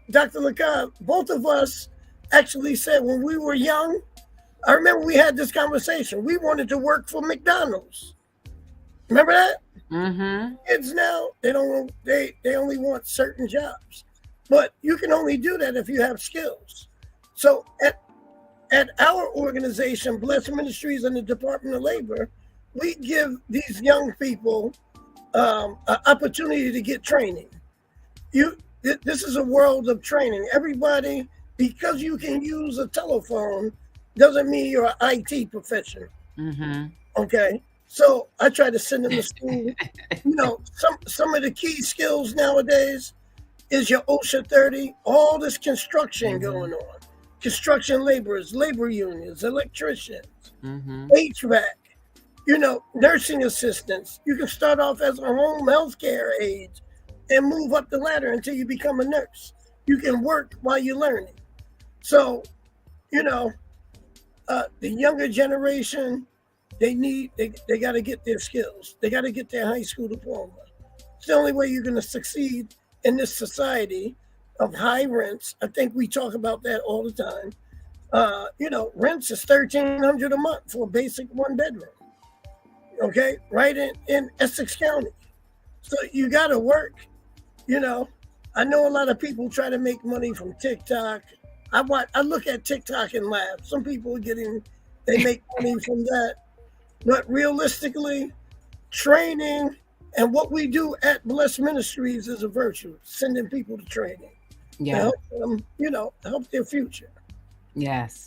Dr. LaCon, both of us actually said when we were young, I remember we had this conversation. We wanted to work for McDonald's. Remember that? Mm-hmm. Kids now, they only want certain jobs. But you can only do that if you have skills. So at our organization, Blessed Ministries and the Department of Labor, we give these young people an opportunity to get training. This is a world of training. Everybody, because you can use a telephone, doesn't mean you're an IT professional. Mm-hmm. Okay? So I try to send them to school. Some of the key skills nowadays is your OSHA 30, all this construction going on. Construction laborers, labor unions, electricians, HVAC, nursing assistants. You can start off as a home health care aide and move up the ladder until you become a nurse. You can work while you're learning. So, the younger generation, they got to get their skills. They got to get their high school diploma. It's the only way you're going to succeed in this society of high rents. I think we talk about that all the time. Rents is $1,300 a month for a basic one bedroom. okay, right in Essex County. So you got to work, you know. I know a lot of people try to make money from TikTok. I look at TikTok and laugh. Some people they make money from that. But realistically, training and what we do at Blessed Ministries is a virtue, sending people to training. Yeah. To help them, help their future. Yes.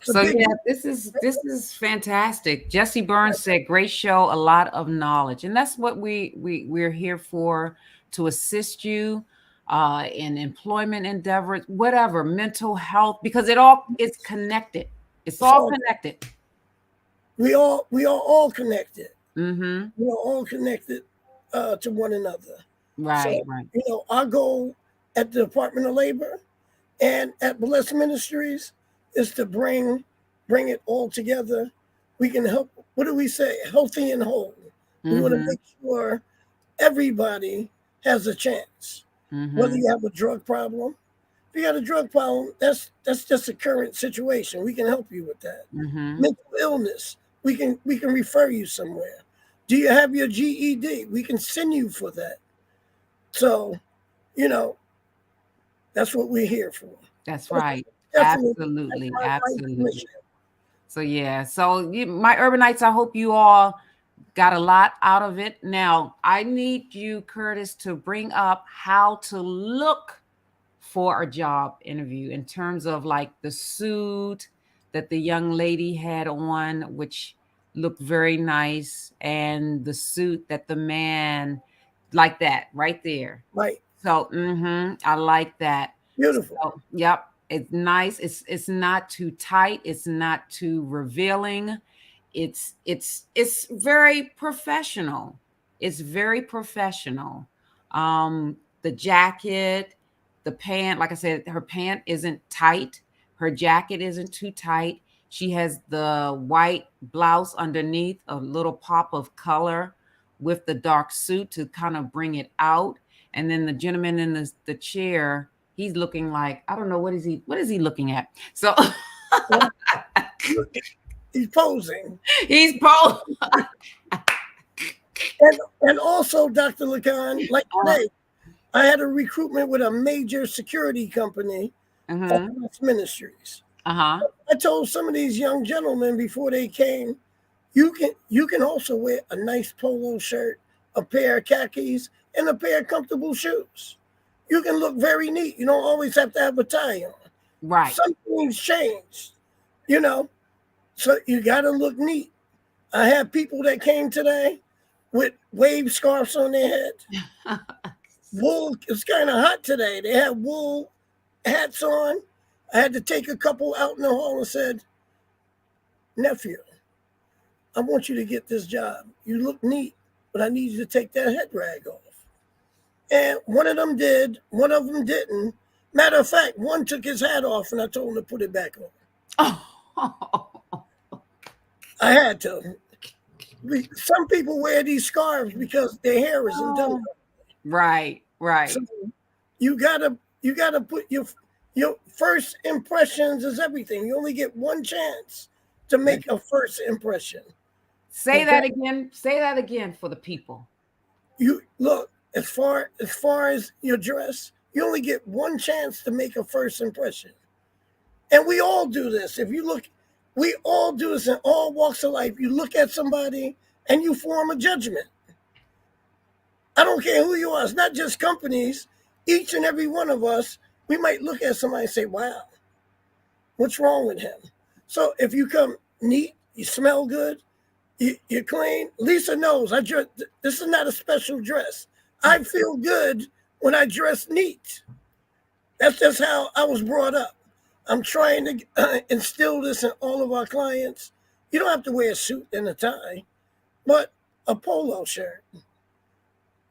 So yeah, this is fantastic. Jesse Burns said, "Great show, a lot of knowledge," and that's what we're here for, to assist you in employment endeavors, whatever, mental health, because it's connected. It's all connected. We are all connected. Mm-hmm. We are all connected to one another. Right. Our goal at the Department of Labor and at Blessed Ministries is to bring it all together. We can help. What do we say? Healthy and whole. We want to make sure everybody has a chance. Whether you have a drug problem, if you got a drug problem, that's just a current situation. We can help you with that. Mental illness, we can refer you somewhere. Do you have your GED? We can send you for that. So, that's what we're here for. That's right. Absolutely. So yeah. So my urbanites, I hope you all got a lot out of it. Now, I need you, Curtis, to bring up how to look for a job interview in terms of like the suit that the young lady had on, which looked very nice, and the suit that the man, like that right there. Right. So I like that. Beautiful. So, yep. It's nice. It's not too tight. It's not too revealing. It's very professional. It's very professional. The jacket, the pant, like I said, her pant isn't tight. Her jacket isn't too tight. She has the white blouse underneath, a little pop of color with the dark suit to kind of bring it out. And then the gentleman in the chair, he's looking like, I don't know, what is he looking at? So he's posing. He's posing. and also, Dr. LaCon, like today, I had a recruitment with a major security company at Ministries. I told some of these young gentlemen before they came, you can also wear a nice polo shirt, a pair of khakis, and a pair of comfortable shoes. You can look very neat. You don't always have to have a tie on. Right. Some things change, so you got to look neat. I had people that came today with wave scarves on their head. Wool, it's kind of hot today. They had wool hats on. I had to take a couple out in the hall and said, "Nephew, I want you to get this job. You look neat, but I need you to take that head rag off." And one of them did, one of them didn't. Matter of fact, one took his hat off and I told him to put it back on. I had to. Some people wear these scarves because their hair isn't done. Right. So you gotta put your first impressions is everything. You only get one chance to make a first impression. Say that again. Say that again for the people. You look, as far as your dress, you only get one chance to make a first impression. And we all do this. If you look, we all do this in all walks of life. You look at somebody and you form a judgment. I don't care who you are. It's not just companies. Each and every one of us, we might look at somebody and say, "Wow, what's wrong with him?" So if you come neat, you smell good, you're clean. Lisa knows this is not a special dress. I feel good when I dress neat. That's just how I was brought up. I'm trying to instill this in all of our clients. You don't have to wear a suit and a tie, but a polo shirt,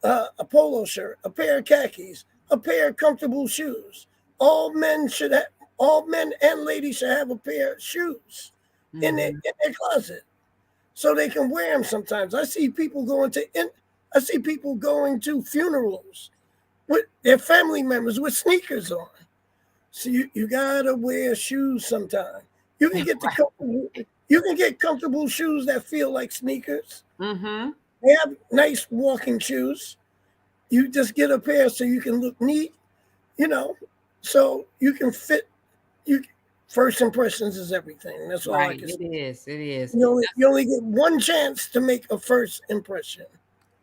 a pair of khakis, a pair of comfortable shoes. All men and ladies should have a pair of shoes in their closet so they can wear them sometimes. I see people going to funerals with their family members with sneakers on. So you gotta wear shoes sometime. You can get You can get comfortable shoes that feel like sneakers. Mm-hmm. They have nice walking shoes. You just get a pair so you can look neat, so you can fit. First impressions is everything. That's all I can say. It is. You only get one chance to make a first impression.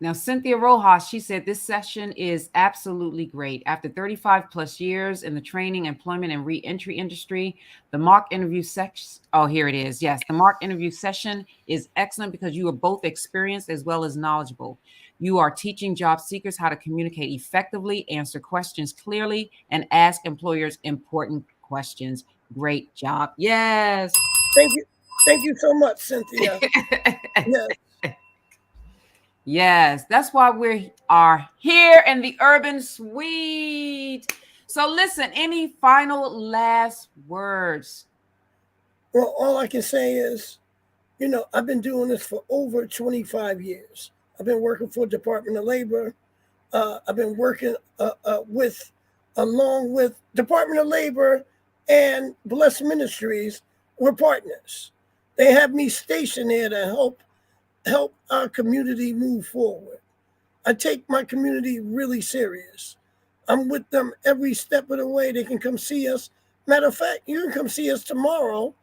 Now, Cynthia Rojas, she said this session is absolutely great. After 35 plus years in the training, employment, and re-entry industry, the mock interview section. Oh, here it is. Yes, the mock interview session is excellent because you are both experienced as well as knowledgeable. You are teaching job seekers how to communicate effectively, answer questions clearly, and ask employers important questions. Great job. Yes. Thank you. Thank you so much, Cynthia. Yes. Yes, that's why we are here in the Urban Suite. So listen, any final last words? Well, all I can say is, I've been doing this for over 25 years. I've been working for Department of Labor. I've been working along with Department of Labor and Blessed Ministries. We're partners. They have me stationed there to help our community move forward. I take my community really serious. I'm with them every step of the way. They can come see us. Matter of fact, you can come see us tomorrow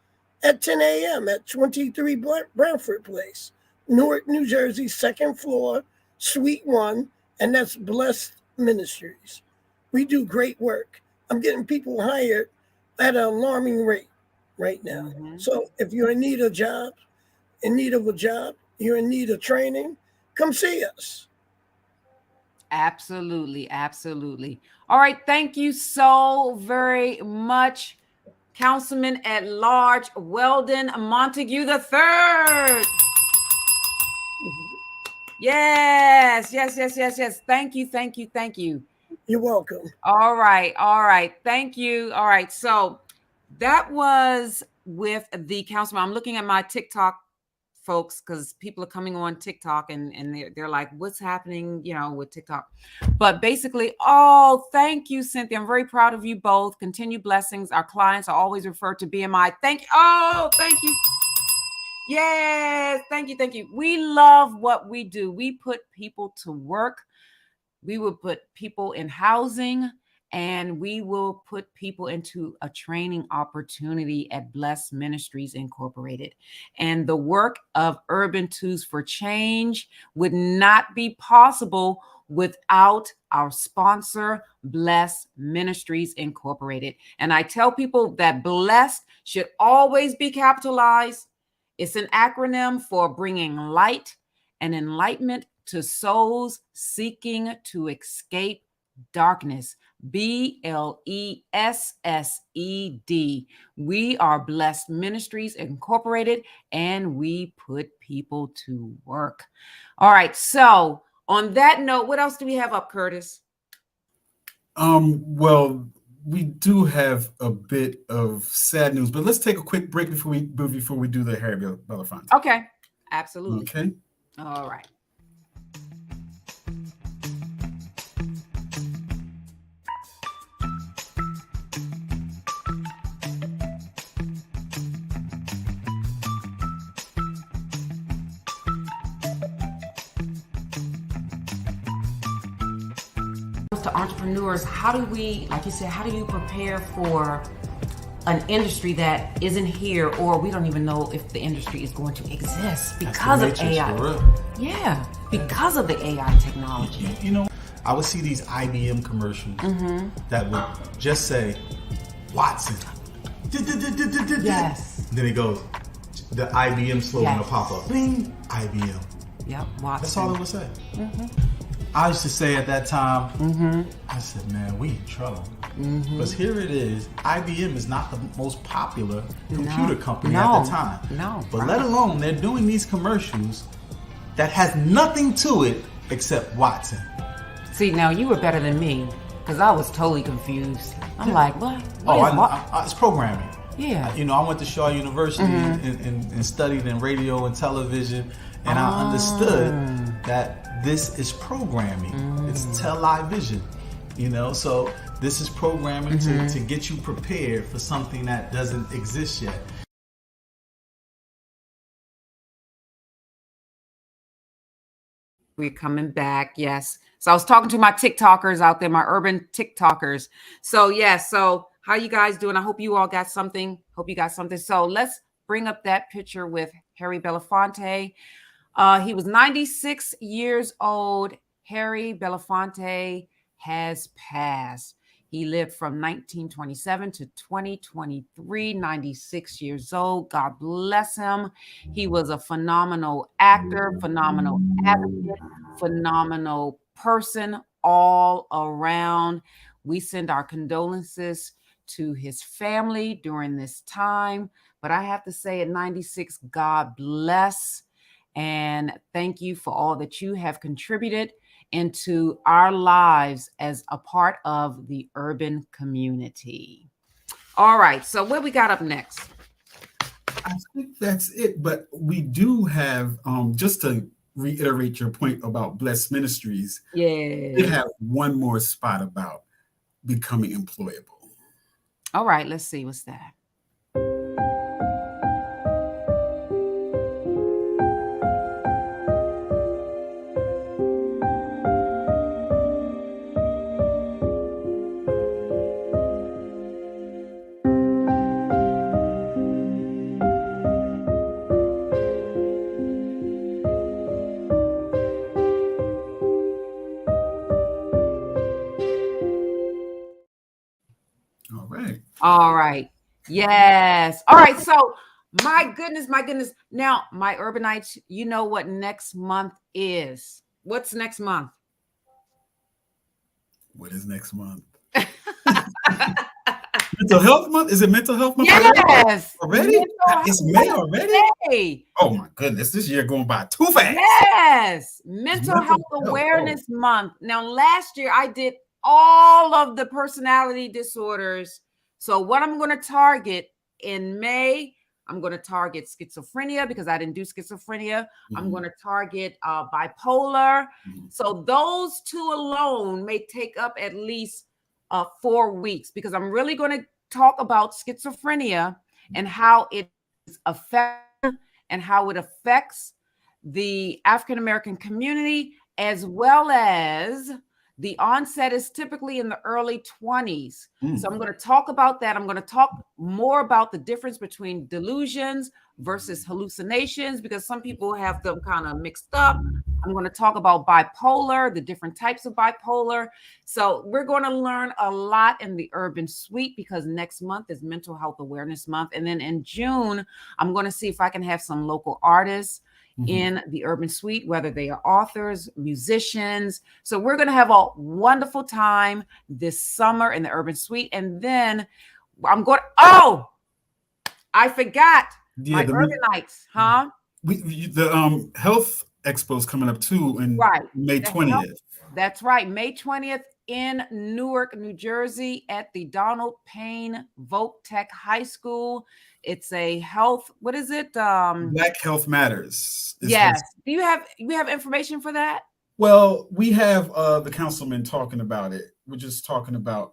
at 10 a.m. at 23 Branford Place, Newark, New Jersey, 2nd floor, Suite 1, and that's Blessed Ministries. We do great work. I'm getting people hired at an alarming rate right now. Mm-hmm. So if you're in need of a job, you're in need of training, come see us. Absolutely. Absolutely. All right. Thank you so very much, Councilman-at-Large Weldon Montague III. Yes. Thank you. You're welcome. All right. Thank you. All right. So that was with the councilman. I'm looking at my TikTok folks because people are coming on TikTok and they're like, what's happening, with TikTok? But basically, thank you, Cynthia. I'm very proud of you both. Continued blessings. Our clients are always referred to BMI. Thank you. Yes, thank you. We love what we do. We put people to work. We will put people in housing, and we will put people into a training opportunity at Blessed Ministries Incorporated. And the work of Urban Tools for Change would not be possible without our sponsor, Blessed Ministries Incorporated. And I tell people that blessed should always be capitalized. It's an acronym for bringing light and enlightenment to souls seeking to escape darkness. BLESSED. We are Blessed Ministries Incorporated, and we put people to work. All right. So on that note, what else do we have up, Curtis? Well, we do have a bit of sad news, but let's take a quick break before we do the Harry Belafonte. Okay. Absolutely. Okay. All right. To entrepreneurs, how do we, like you said, how do you prepare for an industry that isn't here, or we don't even know if the industry is going to exist because of AI? Yeah, because of the AI technology. I would see these IBM commercials that would just say, Watson. Yes. Then it goes, the IBM slogan will pop up. Bing, IBM. Yep, Watson. That's all it would say. I used to say at that time, I said, man, we in trouble. Because here it is, IBM is not the most popular computer company at the time. But let alone, they're doing these commercials that has nothing to it except Watson. See, now you were better than me, because I was totally confused. I'm like, what? It's programming. Yeah. I went to Shaw University and studied in radio and television, and I understood that this is programming. It's television, so this is programming to get you prepared for something that doesn't exist yet. We're coming back. Yes. So I was talking to my TikTokers out there, my urban TikTokers. So so how you guys doing? I hope you all got something. So let's bring up that picture with Harry Belafonte. He was 96 years old. Harry Belafonte has passed. He lived from 1927 to 2023, 96 years old. God bless him. He was a phenomenal actor, phenomenal advocate, phenomenal person all around. We send our condolences to his family during this time. But I have to say at 96, God bless. And thank you for all that you have contributed into our lives as a part of the urban community. All right, so what we got up next? I think that's it, but we do have, just to reiterate your point about Blessed Ministries, we have one more spot about becoming employable. All right, let's see, what's that? All right. Yes. All right. So my goodness. Now, my urbanites, you know what next month is. What's next month? What is next month? Mental Health Month? Is it Mental Health Month? Yes. Already? It's May already? Oh my goodness. This year going by too fast. Yes. Mental Health Awareness Month. Now, last year I did all of the personality disorders. So what I'm going to target in May, I'm going to target schizophrenia because I didn't do schizophrenia. I'm going to target bipolar. So those two alone may take up at least 4 weeks because I'm really going to talk about schizophrenia and how it is affected and how it affects the African-American community, as well as the onset is typically in the early 20s. So I'm going to talk about that. I'm going to talk more about the difference between delusions versus hallucinations because some people have them kind of mixed up. I'm going to talk about bipolar, the different types of bipolar. So we're going to learn a lot in the Urban Suite because next month is Mental Health Awareness Month. And then in June, I'm going to see if I can have some local artists in the Urban Suite, whether they are authors, musicians. So we're going to have a wonderful time this summer in the Urban Suite. And then I'm going, I forgot my Urbanites, huh? The Health Expo is coming up too in May 20th. That's right. May 20th in Newark, New Jersey at the Donald Payne Voc Tech High School. It's a health, what is it? Black Health Matters. Yes. Do you have information for that? Well, we have the councilman talking about it. We're just talking about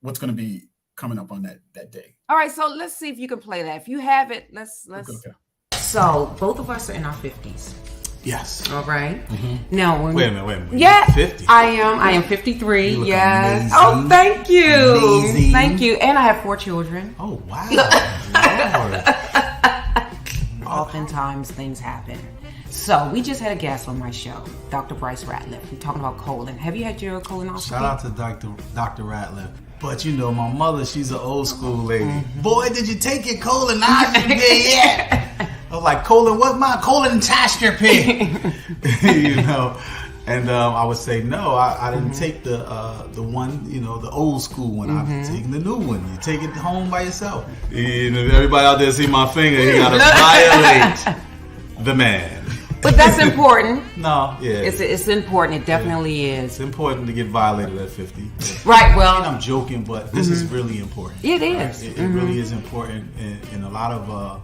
what's going to be coming up on that day. All right, so let's see if you can play that. If you have it, let's. Okay. So both of us are in our 50s. Yes. All right. Now, when wait a minute. Yeah, 50. I am 53. You look yes. amazing. Oh, thank you. Amazing. Thank you. And I have 4 children. Oh, wow. Oftentimes things happen. So we just had a guest on my show, Dr. Bryce Ratliff. We're talking about colon. Have you had your colonoscopy? Shout out to Dr. Ratliff. But you know, my mother, she's an old school lady. Boy, did you take your colonoscopy yet? I was like, colon, what's my colonoscopy? You know, and I would say, no, I didn't take the one, you know, the old school one. I've taken the new one. You take it home by yourself. You know, everybody out there see my finger, you got to violate the man. But that's important. No, yeah. It's important. It definitely is. It's important to get violated at 50. Right, well. And I'm joking, but this is really important. It is. Right? It really is important. And a lot of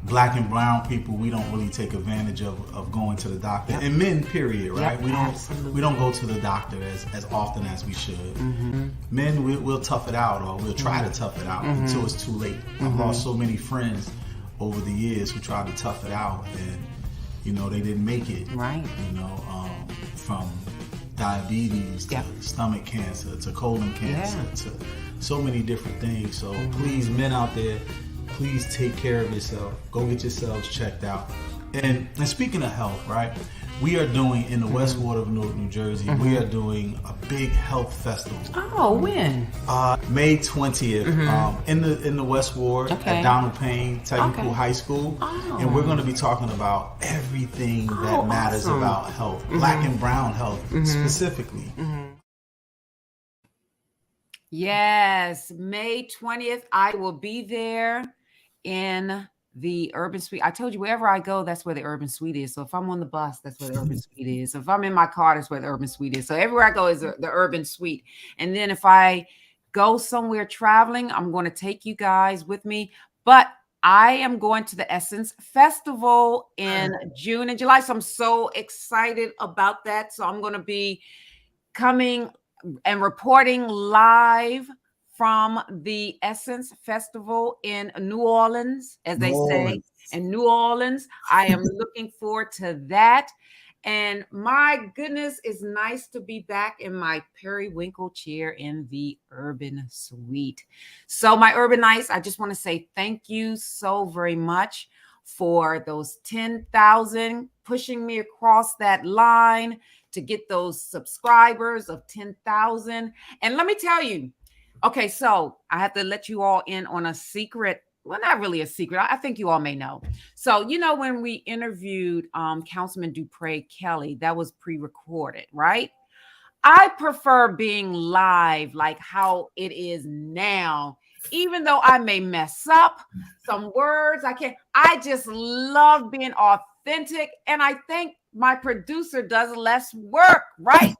black and brown people, we don't really take advantage of going to the doctor. Yep. And men, period, right? Yep, we don't go to the doctor as often as we should. Men, we'll tough it out, or we'll try to tough it out until it's too late. I've lost so many friends over the years who tried to tough it out, and they didn't make it. Right. From diabetes to stomach cancer to colon cancer to so many different things. So please, men out there, please take care of yourself. Go get yourselves checked out. And speaking of health, right? We are doing in the West Ward of Newark, New Jersey. We are doing a big health festival. Oh, when? May 20th in the West Ward at Donald Payne Technical High School. And we're going to be talking about everything that matters about health, Black and brown health specifically. Yes, May 20th. I will be there in the Urban Suite. I told you, wherever I go, that's where the Urban Suite is. So if I'm on the bus, that's where the Urban Suite is. So if I'm in my car, that's where the Urban Suite is. So everywhere I go is the Urban Suite. And then if I go somewhere traveling, I'm going to take you guys with me. But I am going to the Essence Festival in June and July. So I'm so excited about that. So I'm going to be coming and reporting live from the Essence Festival in New Orleans, as they say, in New Orleans. I am looking forward to that. And my goodness, it's nice to be back in my periwinkle chair in the Urban Suite. So my Urbanites, I just want to say thank you so very much for those 10,000, pushing me across that line to get those subscribers of 10,000. And let me tell you, okay, so I have to let you all in on a secret. Well, not really a secret. I think you all may know. So, when we interviewed Councilman Dupre Kelly, that was pre-recorded, right? I prefer being live like how it is now, even though I may mess up some words. I just love being authentic. And I think my producer does less work, right?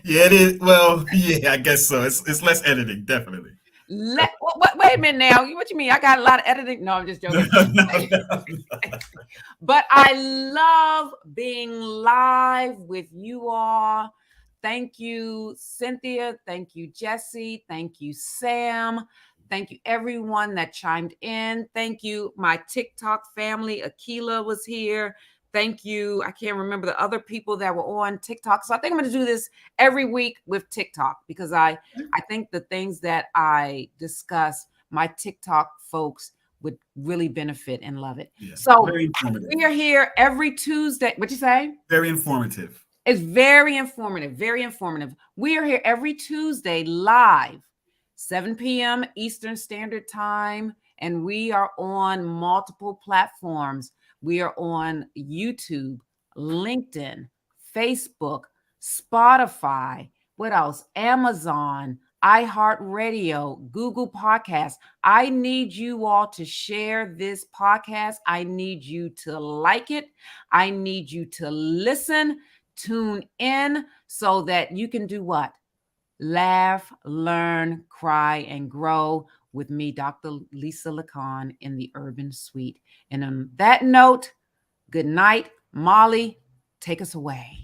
Yeah, it is. Well, yeah, I guess so. It's less editing, definitely. Wait a minute now. What you mean? I got a lot of editing. No, I'm just joking. No. But I love being live with you all. Thank you, Cynthia. Thank you, Jesse. Thank you, Sam. Thank you, everyone that chimed in. Thank you, my TikTok family. Akila was here. Thank you. I can't remember the other people that were on TikTok. So I think I'm going to do this every week with TikTok because I think the things that I discuss, my TikTok folks would really benefit and love it. Yeah, so we are here every Tuesday. What'd you say? Very informative. It's very informative. Very informative. We are here every Tuesday live, 7 p.m. Eastern Standard Time. And we are on multiple platforms. We are on YouTube, LinkedIn, Facebook, Spotify. What else? Amazon, iHeartRadio, Google Podcasts. I need you all to share this podcast. I need you to like it. I need you to listen, tune in so that you can do what? Laugh, learn, cry, and grow with me, Dr. Lisa LaCon, in the Urban Suite. And on that note, good night. Molly, take us away.